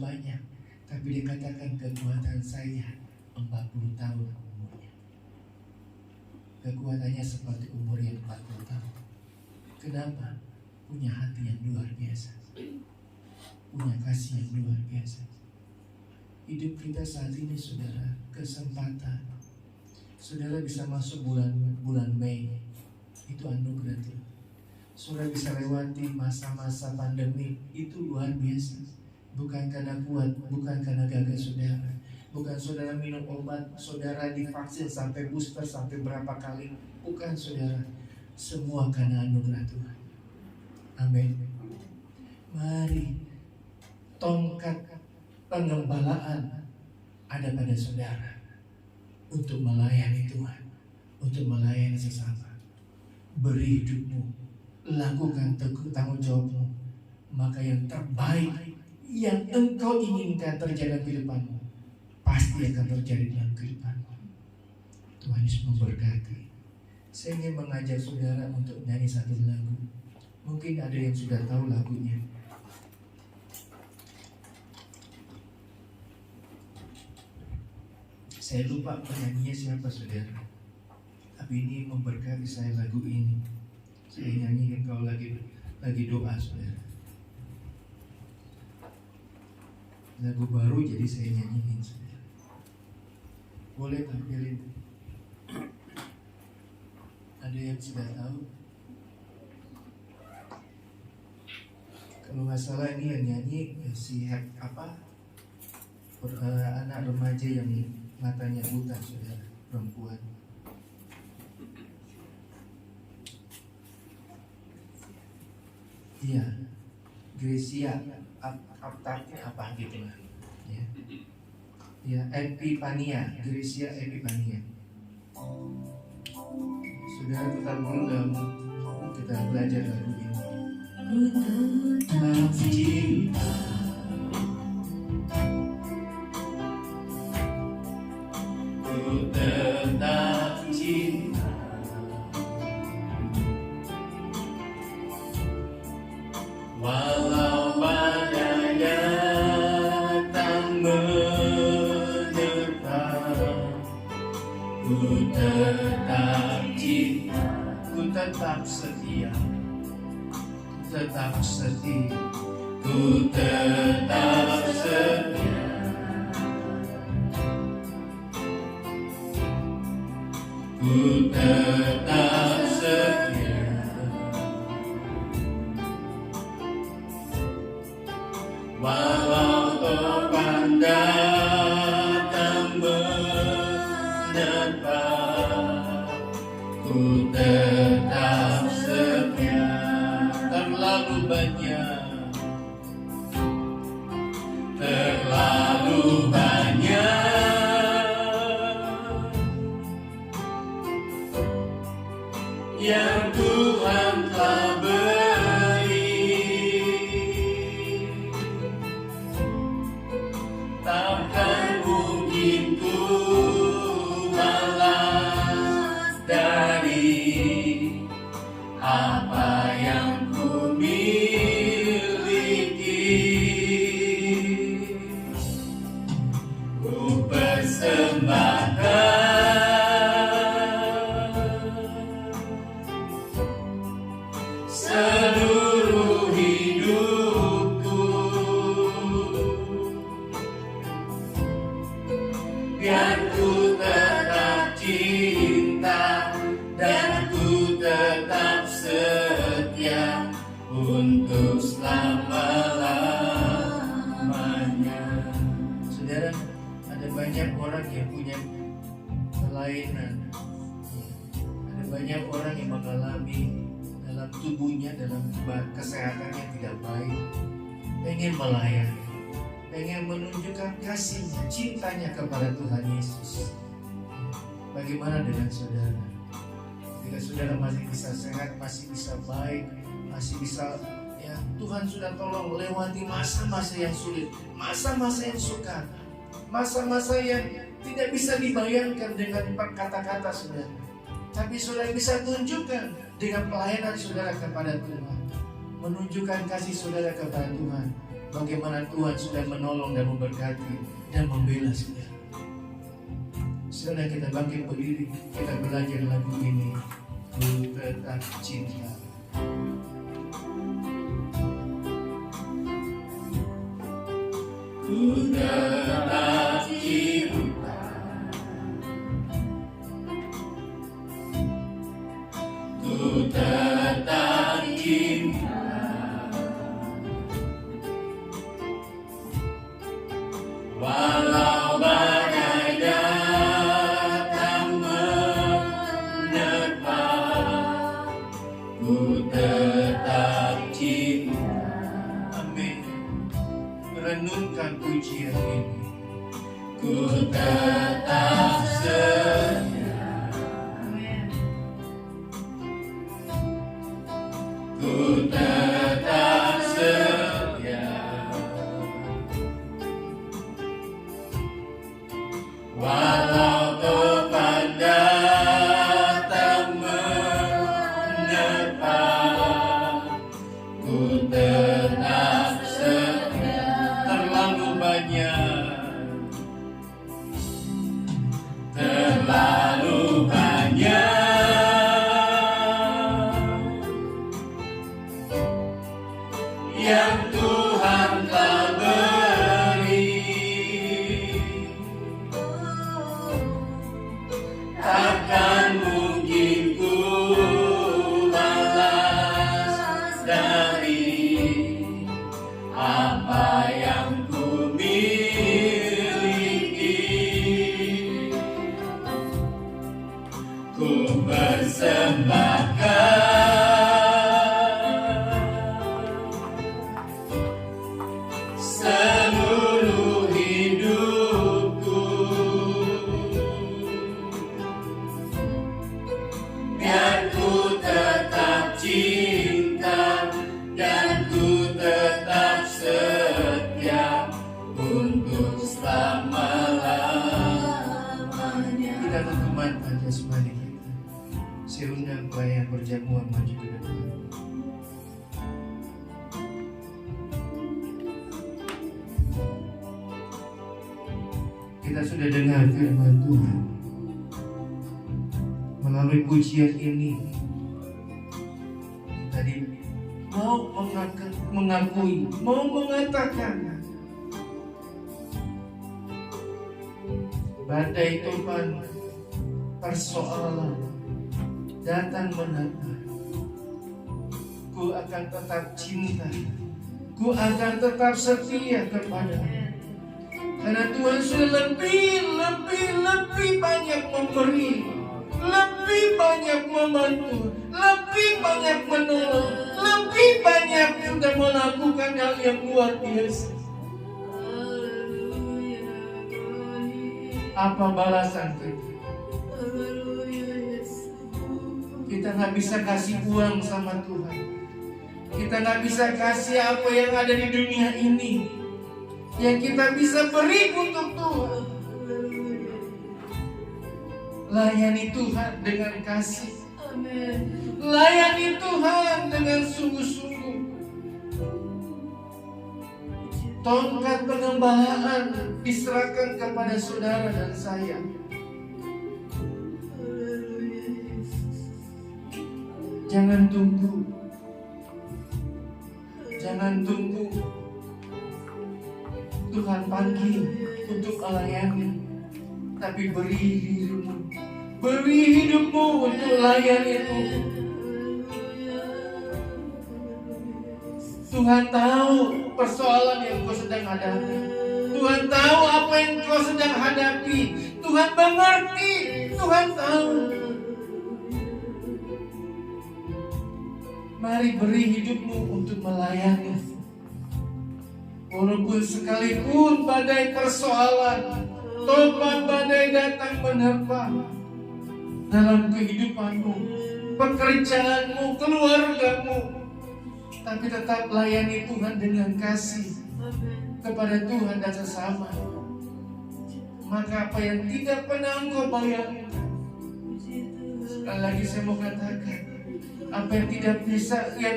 banyak, tapi dikatakan kekuatan saya 40 tahun umurnya. Kekuatannya seperti umur yang 40 tahun. Kenapa? Punya hati yang luar biasa, punya kasih yang luar biasa. Hidup kita saat ini, saudara, kesempatan. Saudara bisa masuk bulan Mei, itu anugerah Tuhan. Saudara bisa lewati masa-masa pandemi itu luar biasa. Bukan karena kuat, bukan karena gagah saudara. Bukan saudara minum obat, saudara divaksin sampai booster sampai berapa kali. Bukan saudara. Semua karena anugerah Tuhan. Amin. Mari tongkat pengembalaan ada pada saudara untuk melayani Tuhan, untuk melayani sesama. Beri hidupmu, lakukan tanggung jawabmu, maka yang terbaik yang engkau inginkan terjadi dalam kehidupanmu pasti akan terjadi dalam kehidupanmu. Tuhan Yesus memberkati. Saya ingin mengajak saudara untuk nyanyi satu lagu. Mungkin ada yang sudah tahu lagunya. Saya lupa penyanyinya siapa saudara. Tapi ini memberkati saya lagu ini. Saya nyanyikan kalau lagi doa saudara. Lagu baru jadi saya nyanyiin saudara. Boleh tampilin. Ada yang sudah tahu? Kalau nggak salah ini yang nyanyi si anak remaja yang matanya buta saudara, perempuan. Iya, Grecia Aptarnya apa gitu lah. Ya, ya Epipania, Grecia Epipania. Saudara tetap dulu dalam kita belajar lagu ini. Ku tetap cinta, Ku tetap cinta, walau badai datang menerpa. Ku tetap cinta, Ku tetap setia, tetap setia. ku tetap setia, ku tetap setia, walau topan datang menerpa. Ku tetap setia. Terlalu banyak, Terlalu banyak yang Tuhan telah beri, takkan mungkin ku balas dari apa yang ku miliki. Ku persembahkan seluruh hidupku, biar ku tetap cinta dan ku tetap setia untuk selama-lamanya. saudara. Ada banyak orang yang punya kelainan. Ada banyak orang yang mengalami dalam tubuhnya, dalam kesehatannya tidak baik. Pengen melayani, pengen menunjukkan kasihnya, cintanya kepada Tuhan Yesus. Bagaimana dengan saudara? Ketika saudara masih bisa sehat, masih bisa baik, masih bisa, ya Tuhan sudah tolong lewati masa-masa yang sulit, masa-masa yang sukar, masa-masa yang tidak bisa dibayangkan dengan kata-kata saudara. Tapi saudara bisa tunjukkan dengan pelayanan saudara kepada Tuhan, menunjukkan kasih saudara kepada Tuhan. Bagaimana Tuhan sudah menolong dan memberkati dan membela saudara. Saudara, kita bangkit berdiri, kita belajar lagu ini. Ku tetap cinta. Ku tetap cinta, ku tetap cinta, Walau topan datang menerpa, ku tetap setia. Terlalu banyak, terlalu banyak yang Tuhan telah beri, takkan mungkin ku balas dari apa yang ku miliki. Ku persembahkan seluruh hidupku, biar ku tetap cinta dan ku tetap setia untuk selama-lamanya. Kita tutup mata jasmani kita. Saya undang pelayan perjamuan maju ke depan. Kita sudah dengar firman Tuhan. Melalui pujian ini, tadi mau mengakui, mau mengatakan badai topan persoalan datang menerpa, ku akan tetap cinta, ku akan tetap setia kepada-Mu. Karena Tuhan sudah lebih banyak memberi, lebih banyak membantu, lebih banyak menolong, lebih banyak sudah melakukan hal yang luar biasa. Apa balasan kita? Kita nggak bisa kasih uang sama Tuhan. Kita nggak bisa kasih apa yang ada di dunia ini. Yang kita bisa beri untuk Tuhan. Layani Tuhan dengan kasih. Layani Tuhan dengan sungguh-sungguh. Tongkat pengembalaan diserahkan kepada saudara dan saya. Jangan tunggu. Jangan tunggu Tuhan panggil untuk melayani, tapi beri hidupmu, beri hidupmu untuk layani Tuhan. Tuhan tahu persoalan yang kau sedang hadapi. Tuhan tahu apa yang kau sedang hadapi. Tuhan mengerti, Tuhan tahu. Mari beri hidupmu untuk melayani. Walaupun sekalipun badai persoalan, topan badai datang menerpa dalam kehidupanmu, pekerjaanmu, keluargamu, tapi tetap layani Tuhan dengan kasih kepada Tuhan dan sesama. Maka apa yang tidak pernah engkau bayangkan, sekali lagi saya mau katakan, apa yang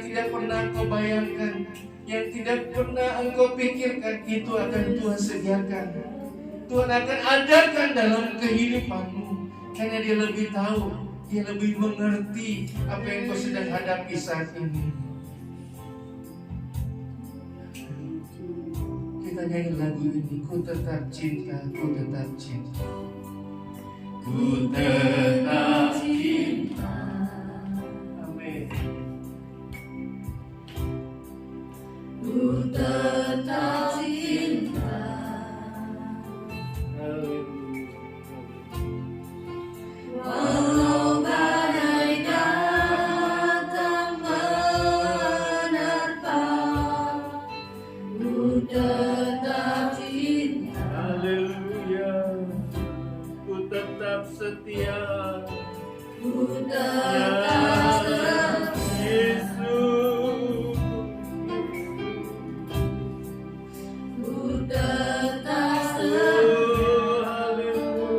tidak pernah engkau bayangkan, yang tidak pernah engkau pikirkan, itu akan Tuhan sediakan. Tuhan akan adakan dalam kehidupanmu. Karena Dia lebih tahu, Dia lebih mengerti apa yang kau sedang hadapi saat ini. Kita nyanyi lagu ini, ku tetap cinta, ku tetap cinta. Ku tetap cinta. Amin. Ku tetap cinta. Walau badai datang menerpa, ku tetap cinta. Haleluya. Ku tetap setia. Ku tetap setia. Yesus. Ku tetap Oh, haleluya.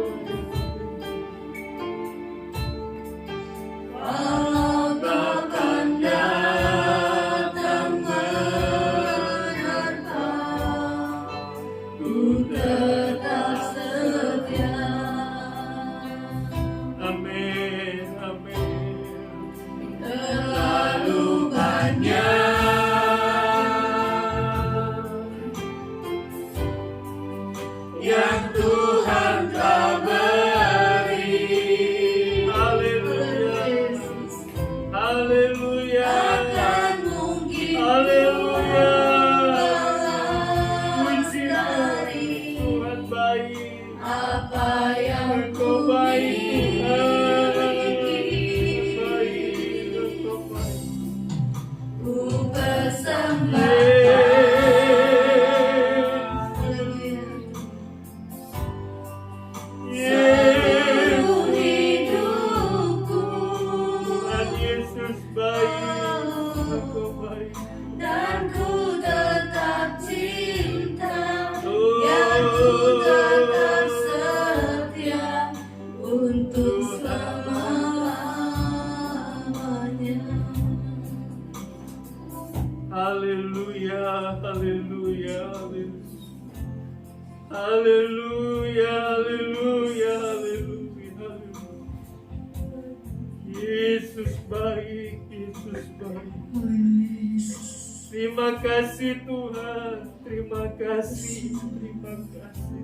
Yesus baik, Yesus baik. Haleluya Yesus. Terima kasih Tuhan, terima kasih, terima kasih.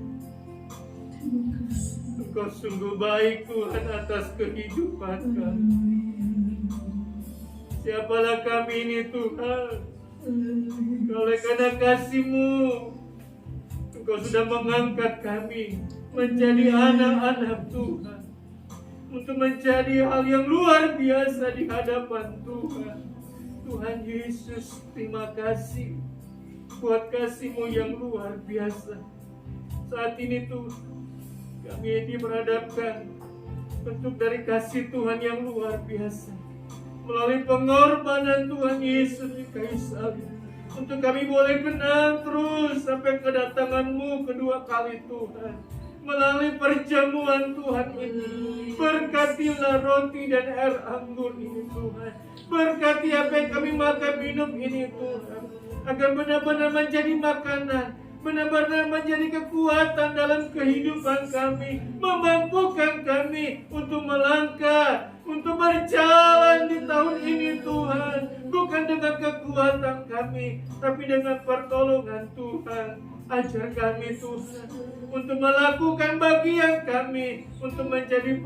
Terima kasih. Engkau sungguh baik Tuhan atas kehidupan kami. Siapalah kami ini Tuhan? Oleh karena kasih-Mu, Engkau sudah mengangkat kami menjadi anak-anak Tuhan. Untuk menjadi hal yang luar biasa di hadapan Tuhan. Tuhan Yesus, terima kasih buat kasih-Mu yang luar biasa. Saat ini Tuhan, kami diperhadapkan bentuk dari kasih Tuhan yang luar biasa. Melalui pengorbanan Tuhan Yesus di kayu salib. Untuk kami boleh kenal terus sampai kedatangan-Mu kedua kali Tuhan. Melalui perjamuan Tuhan ini, berkatilah roti dan air anggur ini Tuhan. Berkati apa yang kami makan minum ini Tuhan. Agar benar-benar menjadi makanan, benar-benar menjadi kekuatan dalam kehidupan kami. Memampukan kami untuk melangkah, untuk berjalan di tahun ini Tuhan. Bukan dengan kekuatan kami, tapi dengan pertolongan Tuhan. Ajar kami Tuhan untuk melakukan bagian kami, untuk menjadi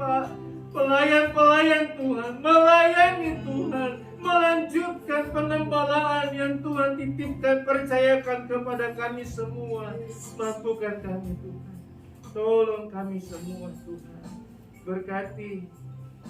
pelayan-pelayan Tuhan, melayani Tuhan, melanjutkan pengembalaan yang Tuhan titipkan, percayakan kepada kami semua. Mampukan kami Tuhan, tolong kami semua Tuhan. Berkati,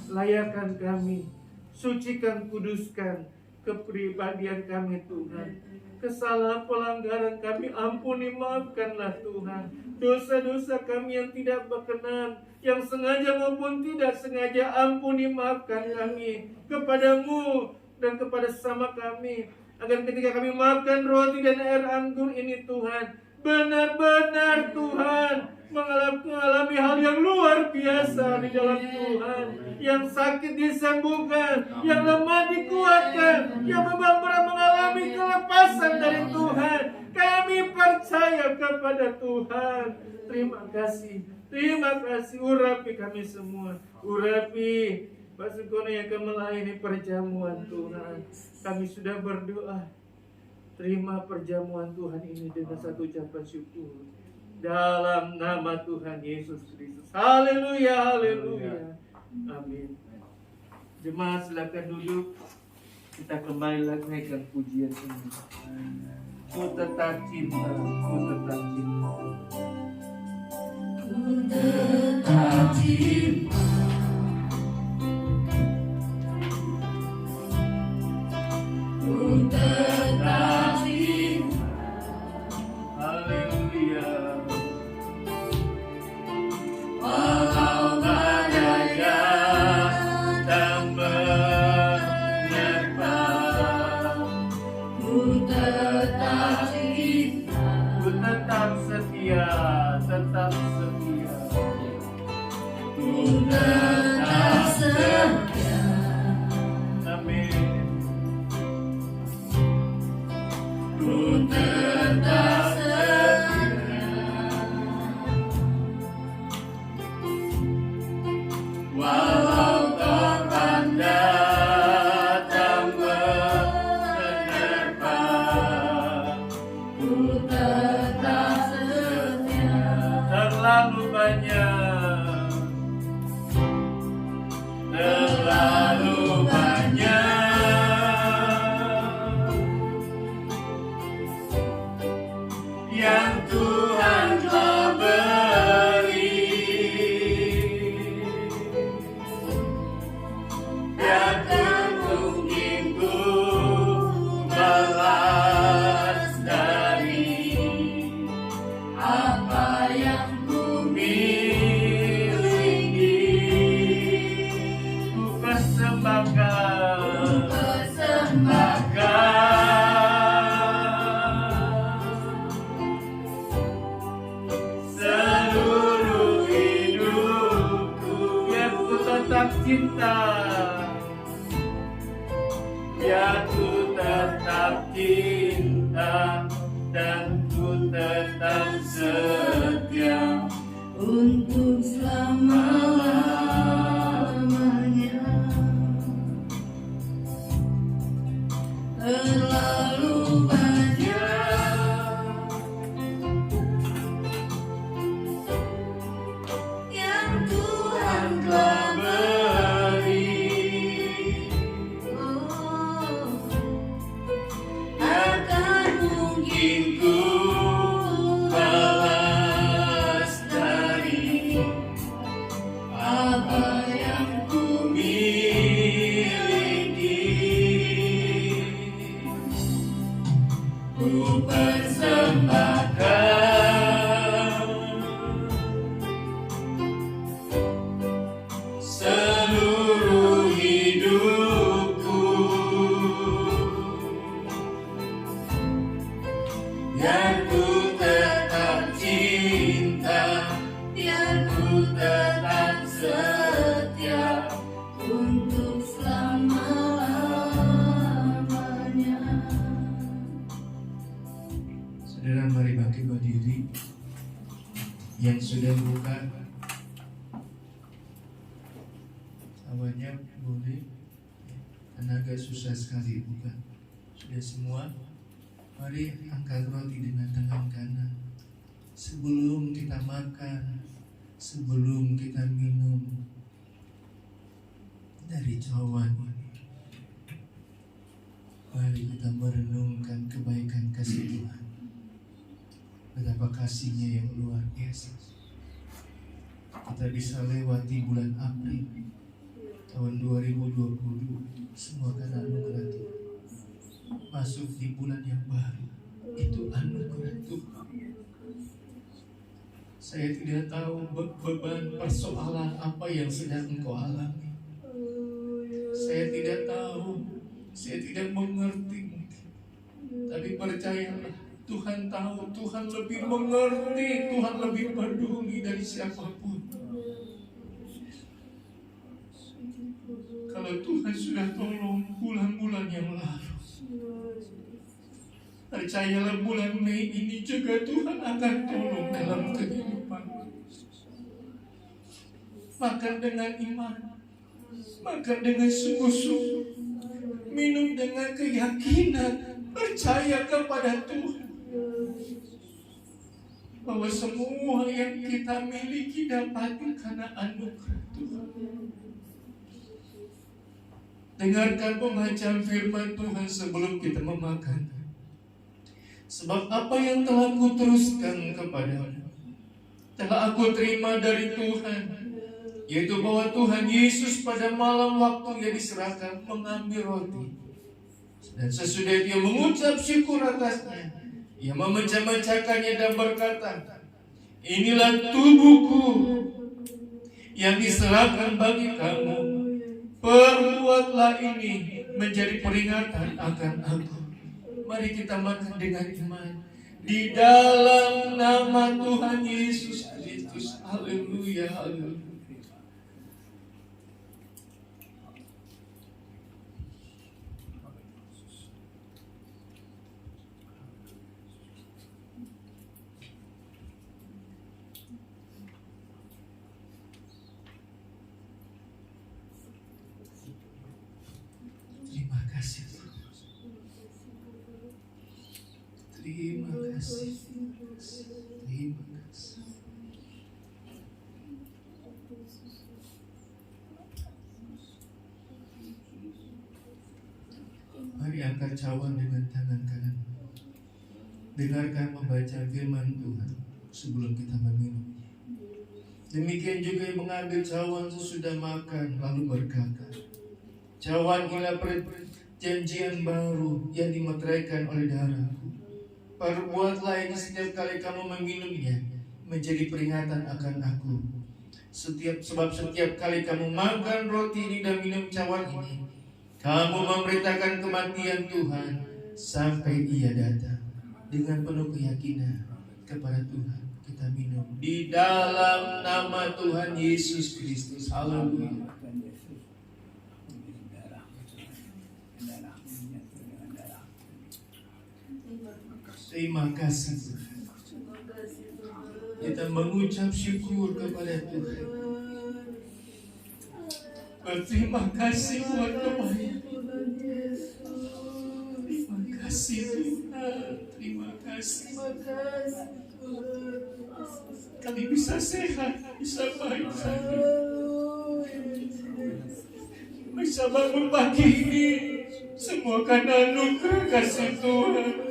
layakan kami, sucikan, kuduskan kepribadian kami Tuhan. Kesalahan pelanggaran kami ampuni, maafkanlah Tuhan. Dosa-dosa kami yang tidak berkenan, yang sengaja maupun tidak sengaja, ampuni, maafkan kami kepadamu dan kepada sesama kami. Agar ketika kami makan roti dan air anggur ini Tuhan, benar-benar Tuhan mengalami hal yang luar biasa di dalam Tuhan. Yang sakit disembuhkan, yang lemah dikuatkan, yang benar-benar mengalami kelepasan dari Tuhan. Kami percaya kepada Tuhan. Terima kasih, terima kasih. Urapi kami semua, urapi Pak Sukono yang akan melayani perjamuan Tuhan. Kami sudah berdoa. Terima perjamuan Tuhan ini dengan satu ucapan syukur. Dalam nama Tuhan Yesus Kristus. Haleluya, haleluya. Amin. Jemaat silakan duduk. Kita kembali lagi naikkan pujian ini. Ku tetap cinta, ku tetap cinta. Ku tetap cinta. Ku tetap cinta. Haleluya. Walau badai datang menyerpa, ku tetap cinta. Ku tetap setia, tetap setia. Ku tetap setia. Amin. Ku tetap setia. Walau korban datang menerpa, ku tetap setia. Terlalu banyak, terlalu banyak yang Tuhan telah beri. Biarkan mungkin ku balas dari Apa yang ku miliki. Ku persembahkan, seluruh hidupku. Biar ku tetap cinta, biar ku tetap cinta, dan ku tetap setia. untuk selama-lamanya. apa yang ku miliki, ku persembahkan seluruh hidupku, biar ku tetap cinta, biar ku tetap setia untuk selama-lamanya. Saudara, mari bangkit berdiri. Yang sudah buka awalnya boleh, karena agak susah sekali buka. Sudah semua, mari angkat roti dengan tangan kanan. Sebelum kita makan, sebelum kita minum dari cawan ini, mari kita merenungkan kebaikan kasih Tuhan. Betapa kasihnya yang luar biasa. Kita bisa lewati bulan April tahun 2020 semua karena anugerah Tuhan. Masuk di bulan yang baru, itu anugerah Tuhan. Saya tidak tahu beban persoalan apa yang sedang engkau alami. Saya tidak tahu, saya tidak mengerti mungkin. Tapi percayalah, Tuhan tahu, Tuhan lebih mengerti, Tuhan lebih peduli dari siapapun. Kalau Tuhan sudah tolong bulan-bulan yang lalu, percayalah bulan Mei ini juga Tuhan akan tolong dalam kehidupan. Makan dengan iman, makan dengan sungguh-sungguh, minum dengan keyakinan, percaya kepada Tuhan bahwa semua yang kita miliki dapat karena anugerah Tuhan. Dengarkan pembacaan firman Tuhan sebelum kita memakan. Sebab apa yang telah aku teruskan kepadamu, telah aku terima dari Tuhan, yaitu bahwa Tuhan Yesus pada malam waktu Ia diserahkan mengambil roti, dan sesudah Dia mengucap syukur atasnya, Ia memecah-mecahkannya dan berkata, inilah tubuhku yang diserahkan bagi kamu, perbuatlah ini menjadi peringatan akan aku. Mari kita makan dengan iman di dalam nama Tuhan Yesus Kristus. Haleluya, haleluya. Terima kasih. Terima kasih. Terima kasih. Mari angkat cawan dengan tangan kanan. Dengarkan membaca firman Tuhan sebelum kita meminum. Demikian juga yang mengambil cawan sesudah makan lalu berkata, cawan inilah perjanjian baru yang dimeteraikan oleh darahku. Perbuatlah ini setiap kali kamu meminumnya menjadi peringatan akan aku. Sebab setiap kali kamu makan roti ini dan minum cawan ini, kamu memberitakan kematian Tuhan sampai Ia datang. Dengan penuh keyakinan kepada Tuhan kita minum di dalam nama Tuhan Yesus Kristus. Haleluya. Terima kasih Tuhan. Kita mengucap syukur kepada Tuhan. Berterima kasih buat kebaikan. Terima kasih Tuhan. Terima kasih. Kami bisa sehat, bisa baik saja. Bisa bangun pagi ini semua karena anugerah kasih Tuhan.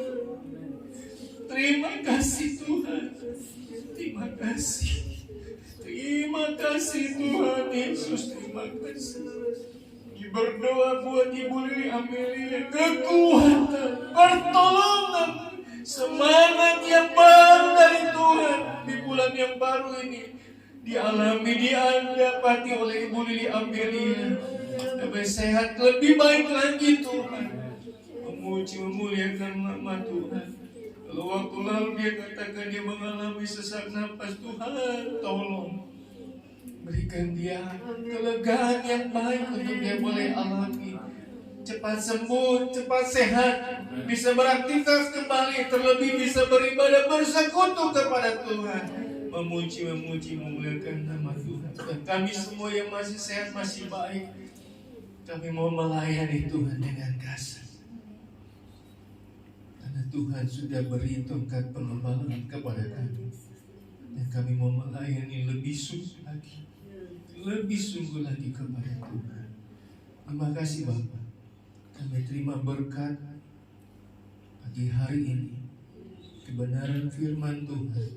Terima kasih Tuhan. Terima kasih. Terima Terima kasih Tuhan Yesus, terima kasih. Berdoa buat Ibu Lili Amelia, kekuatan, pertolongan, semangat yang baru dari Tuhan di bulan yang baru ini dialami, didapati oleh Ibu Lili Amelia. Lebih sehat, lebih baik lagi Tuhan. Memuji, memuliakan nama Tuhan. Kalau waktu lalu dia katakan dia mengalami sesak napas, Tuhan tolong berikan dia kelegaan yang baik untuk dia boleh alami. Cepat sembuh, cepat sehat, bisa beraktivitas kembali, terlebih bisa beribadah, bersekutu kepada Tuhan. Memuji, memuliakan nama Tuhan. Dan kami semua yang masih sehat, masih baik, kami mau melayani Tuhan dengan kasih. Karena Tuhan sudah beri tongkat pengembalaan kepada kami. Dan kami mau melayani lebih sungguh lagi, lebih sungguh lagi kepada Tuhan. Terima kasih Bapak. Kami terima berkat pagi hari ini, kebenaran firman Tuhan,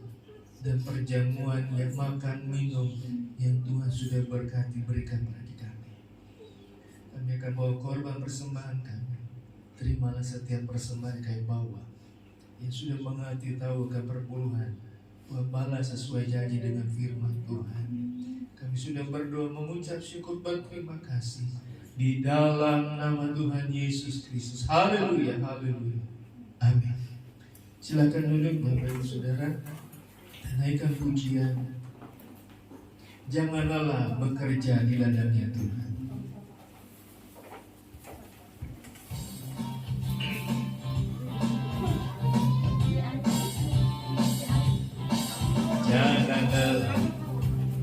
dan perjamuan yang makan minum yang Tuhan sudah berkati berikan bagi kami. Kami akan bawa korban persembahan kami. Terimalah setiap persembahan kami bawa yang sudah mengerti tahu ke perpuluhan, balas sesuai janji dengan firman Tuhan. Kami sudah berdoa mengucap syukur berterima kasih di dalam nama Tuhan Yesus Kristus. Haleluya, haleluya, amin. Silakan duduk Bapak Ibu Saudara, dan naikkan pujian. Jangan lelah bekerja di ladangnya Tuhan. Jangan lelah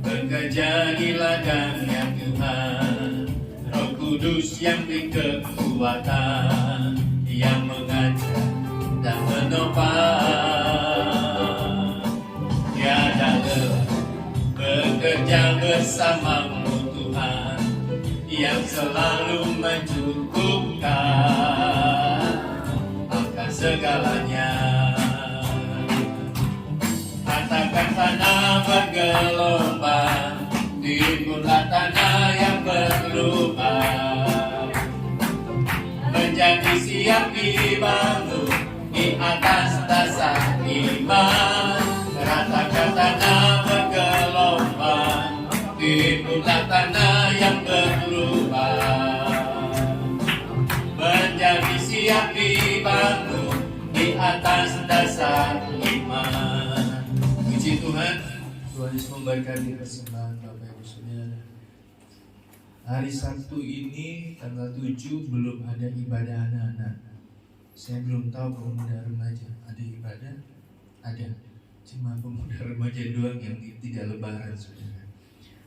bekerja di ladangnya Tuhan. Roh Kudus yang beri kekuatan, yang mengajar dan menopang. Tiada lelah bekerja bersamamu Tuhan, yang selalu mencukupkan akan segalanya. Katakan tanah bergelombang, timbullah tanah yang berlubang, menjadi siap dibangun di atas dasar iman. Katakan tanah bergelombang, timbullah tanah yang berlubang, menjadi siap dibangun di atas dasar iman. Puji Tuhan. Tuhan Yesus memberkati persembahan Bapak Ibu Saudara. Hari Sabtu ini tanggal 7 belum ada ibadah anak-anak. Saya belum tahu pemuda remaja ada ibadah, ada. Cuma pemuda remaja doang yang tidak lebaran Saudara.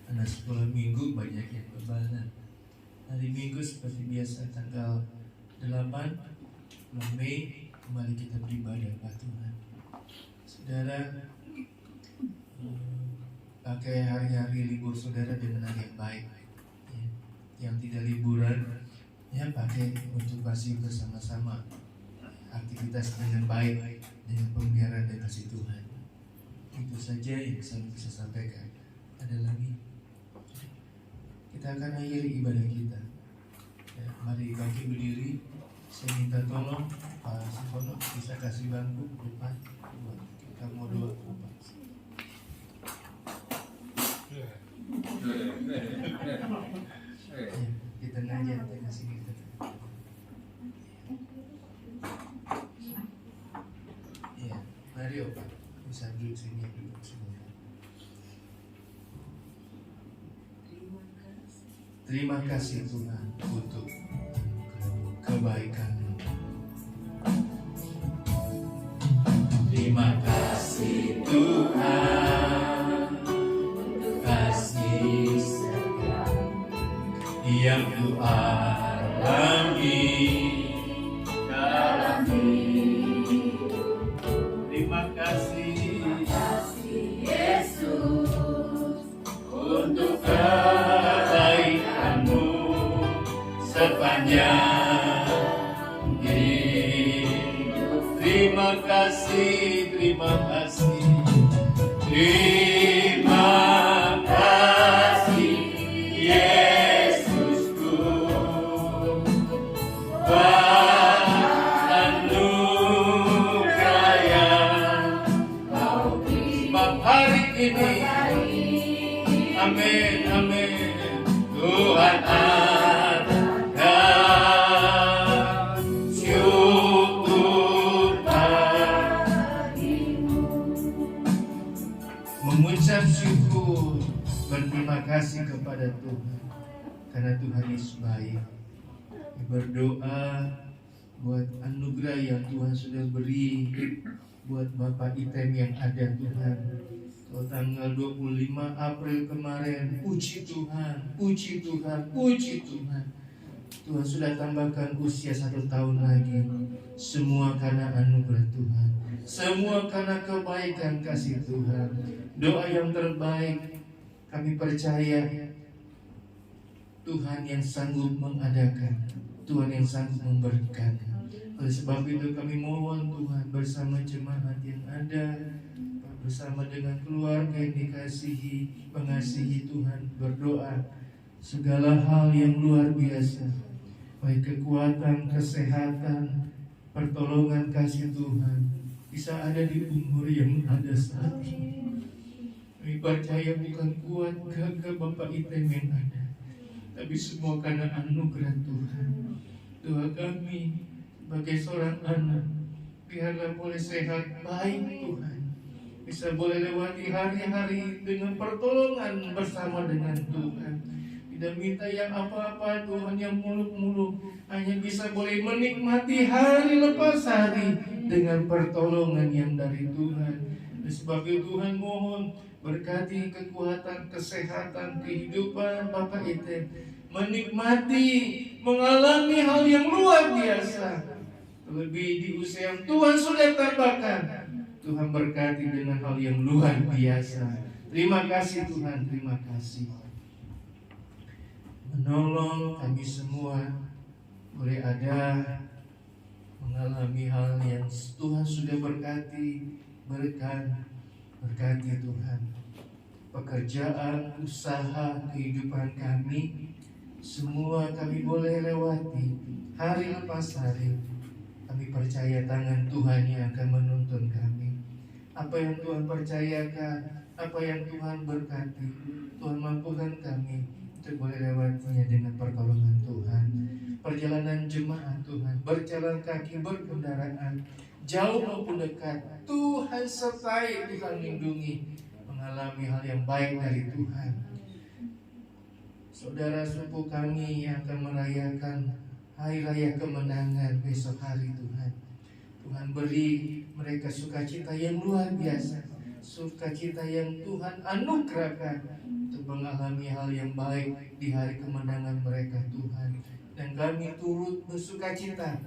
Anak sekolah minggu banyak yang lebaran. Hari Minggu seperti biasa tanggal 8 bulan Mei kembali kita beribadah kepada Tuhan. Saudara, pakai hari-hari libur saudara dengan yang baik, ya. Yang tidak liburan, ya pakai untuk kasih bersama-sama, aktivitas dengan baik, dengan pemeliharaan dan kasih Tuhan. Itu saja yang saya bisa sampaikan. Ada lagi? Kita akan akhiri ibadah kita. Ya, mari bangkit berdiri. Saya minta tolong Pak Sukono bisa kasih bangku depan. Kita mau doa. Di tengah aja, tengah sini kita. Iya, mari Opa, bisa duduk sini dulu semua. Terima kasih Tuhan untuk kebaikan. Terima kasih Tuhan untuk kasih setia yang Ku alami dalam hidupku. Terima kasih Yesus untuk kebaikan-Mu sepanjang hidup. Terima kasih, terima kasih, terima kasih. amin. Tuhan ada, syukur bagimu. Mengucap syukur, berterima kasih kepada Tuhan karena Tuhan Yesus baik. Berdoa buat anugerah yang Tuhan sudah beri buat Bapak Item yang ada Tuhan. Kalau tanggal 25 April kemarin, puji Tuhan, puji Tuhan, puji Tuhan. Tuhan sudah tambahkan usia 1 tahun lagi. Semua karena anugerah Tuhan, semua karena kebaikan kasih Tuhan. Doa yang terbaik, kami percaya Tuhan yang sanggup mengadakan, Tuhan yang sanggup memberkati. Oleh sebab itu kami mohon Tuhan bersama jemaat yang ada, bersama dengan keluarga yang dikasihi, mengasihi Tuhan, berdoa segala hal yang luar biasa, baik kekuatan, kesehatan, pertolongan kasih Tuhan bisa ada di umur yang ada saat ini. Kami percaya bukan kuat gagah Bapak Item yang ada, tapi semua karena anugerah Tuhan. Doa kami sebagai seorang anak, biarlah boleh sehat baik Tuhan, bisa boleh lewati hari-hari dengan pertolongan bersama dengan Tuhan. Tidak minta yang apa-apa Tuhan, yang muluk-muluk, hanya bisa boleh menikmati hari lepas hari dengan pertolongan yang dari Tuhan. Sebagai Tuhan mohon berkati kekuatan, kesehatan, kehidupan Bapak Item, menikmati, mengalami hal yang luar biasa. Lebih di usia yang Tuhan sudah tambahkan, Tuhan berkati dengan hal yang luar biasa. Terima kasih Tuhan, terima kasih. Menolong kami semua boleh ada mengalami hal yang Tuhan sudah berkati, berkati Tuhan. Pekerjaan, usaha, kehidupan kami, semua kami boleh lewati hari lepas hari. Kami percaya tangan Tuhan yang akan menuntun kami. Apa yang Tuhan percayakan, apa yang Tuhan berkati, Tuhan mampukan kami untuk boleh lewatinya dengan pertolongan Tuhan. Perjalanan jemaat Tuhan, berjalan kaki, berkendaraan, jauh maupun dekat, Tuhan sertai, Tuhan lindungi, mengalami hal yang baik dari Tuhan. Saudara sepupu kami yang akan merayakan Hari Raya Kemenangan besok hari Tuhan, Tuhan beri mereka sukacita yang luar biasa, sukacita yang Tuhan anugerahkan untuk mengalami hal yang baik di hari kemenangan mereka Tuhan. Dan kami turut bersukacita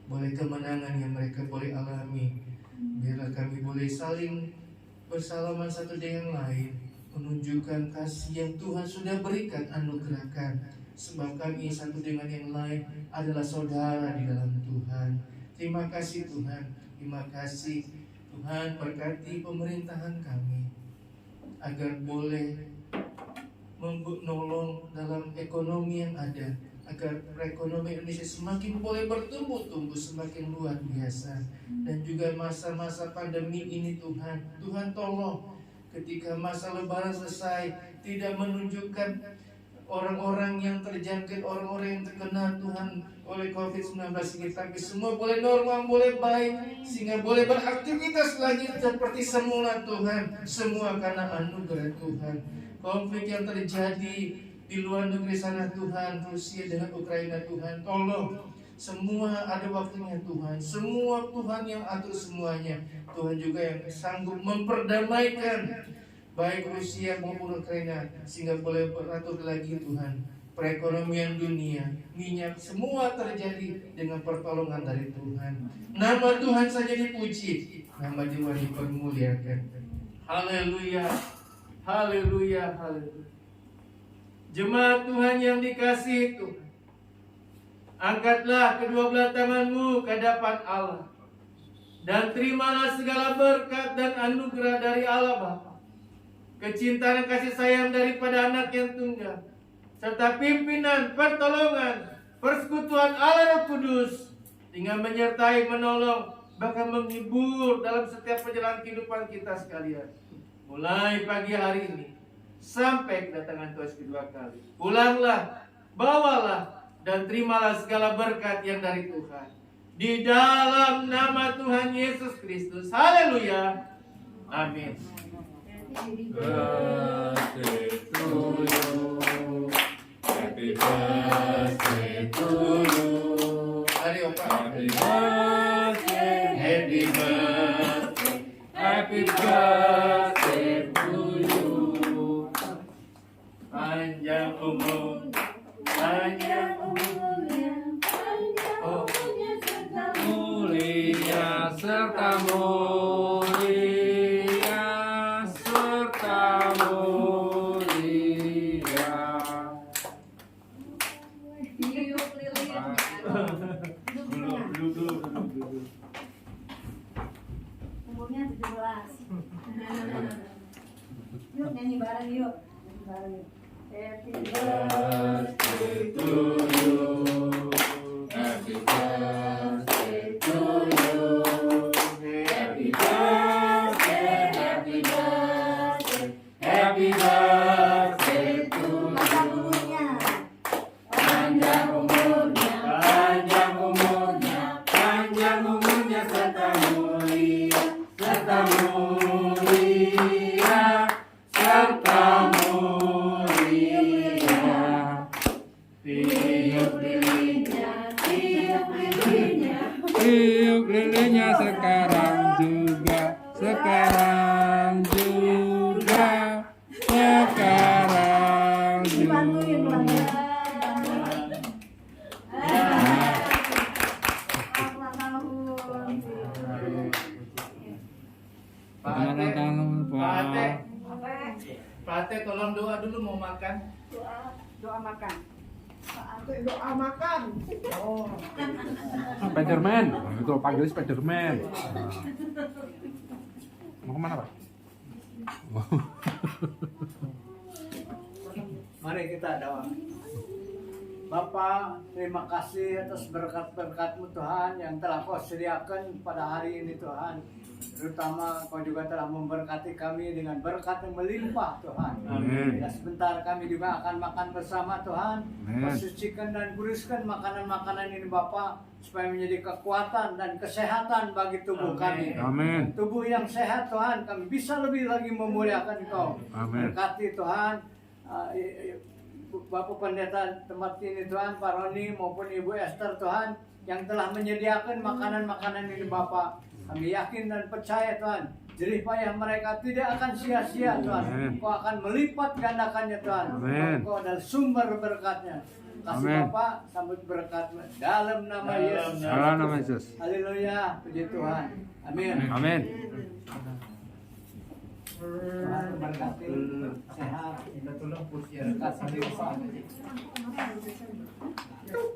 boleh kemenangan yang mereka boleh alami. Biarlah kami boleh saling bersalaman satu dengan lain, menunjukkan kasih yang Tuhan sudah berikan, anugerahkan. Sebab kami satu dengan yang lain adalah saudara di dalam Tuhan. Terima kasih Tuhan, terima kasih Tuhan. Berkati pemerintahan kami agar boleh menolong dalam ekonomi yang ada, agar perekonomian Indonesia semakin boleh bertumbuh-tumbuh semakin luar biasa. Dan juga masa-masa pandemi ini Tuhan, Tuhan tolong ketika masa lebaran selesai tidak menunjukkan orang-orang yang terjangkit, orang-orang yang terkena Tuhan oleh COVID-19 ini, tapi semua boleh normal, boleh baik, sehingga boleh beraktivitas lagi seperti semula Tuhan. Semua karena anugerah Tuhan. Konflik yang terjadi di luar negeri sana Tuhan, Rusia dengan Ukraina Tuhan, tolong semua ada waktunya Tuhan. Semua Tuhan yang atur semuanya. Tuhan juga yang sanggup memperdamaikan baik Rusia maupun Ukraina, sehingga boleh beratur lagi Tuhan. Perekonomian dunia, minyak, semua terjadi dengan pertolongan dari Tuhan. Nama Tuhan saja dipuji, nama Tuhan dipermuliakan. Haleluya, haleluya, haleluya. Jemaat Tuhan yang dikasihi Tuhan, angkatlah kedua belah tanganmu ke hadapan Allah, dan terimalah segala berkat dan anugerah dari Allah Bapa, kecintaan dan kasih sayang daripada Anak yang tunggal, serta pimpinan, pertolongan, persekutuan Allah Roh Kudus, dengan menyertai, menolong, bahkan menghibur dalam setiap perjalanan kehidupan kita sekalian. Mulai pagi hari ini sampai kedatangan Tuhan kedua kali. Pulanglah, bawalah, dan terimalah segala berkat yang dari Tuhan. Di dalam nama Tuhan Yesus Kristus. Haleluya. Amin. Birthday to you. Happy birthday to you. Mari Opa. Happy birthday. Happy birthday. Happy birthday to you. Panjang umur. Panjang umurnya. Oh. Mulia serta mulia serta mulia. Dulu. Umurnya 17. Yuk nyanyi bareng yuk. Nyanyi bareng yuk. Happy Birthday to you. Happy birthday to you. Happy birthday, happy birthday, happy birthday to you. Panjang umurnya. Panjang umurnya, panjang umurnya serta mulia, serta mulia, serta mulia. Tiup lilinnya, tiup lilinnya, tiup lilinnya sekarang juga, sekarang juga, sekarang Dibantuin Bang ya. juga. Pak Ate, tolong doa dulu mau makan. Doa makan. Doa makan. Oh. Spiderman, itu panggil Spiderman. Mau kemana Pak? Mari kita doa. Bapa, terima kasih atas berkat-berkat-Mu Tuhan yang telah Kau sediakan pada hari ini Tuhan. Terutama Kau juga telah memberkati kami dengan berkat yang melimpah Tuhan. Amin. Dan sebentar kami juga akan makan bersama Tuhan. Amin. Kau sucikan dan kuduskan makanan-makanan ini Bapa, supaya menjadi kekuatan dan kesehatan bagi tubuh kami. Amin. Tubuh yang sehat Tuhan, kami bisa lebih lagi memuliakan Kau. Amin. Berkati Tuhan Bapak Pendeta tempat ini Tuhan, Pak Roni maupun Ibu Esther Tuhan, yang telah menyediakan makanan-makanan ini Bapak. Kami yakin dan percaya Tuhan, jerih payah mereka tidak akan sia-sia Tuhan. Amin. Kau akan melipat gandakannya Tuhan. Amin. Kau adalah sumber berkatnya. Kasih Amin. Bapak, sambut berkat dalam nama Yesus. Dalam nama Yesus. Haleluya, puji Tuhan. Amin. Amin. Tuhan memberkati, sehat, Kita tolong pujian. berkat sendiri.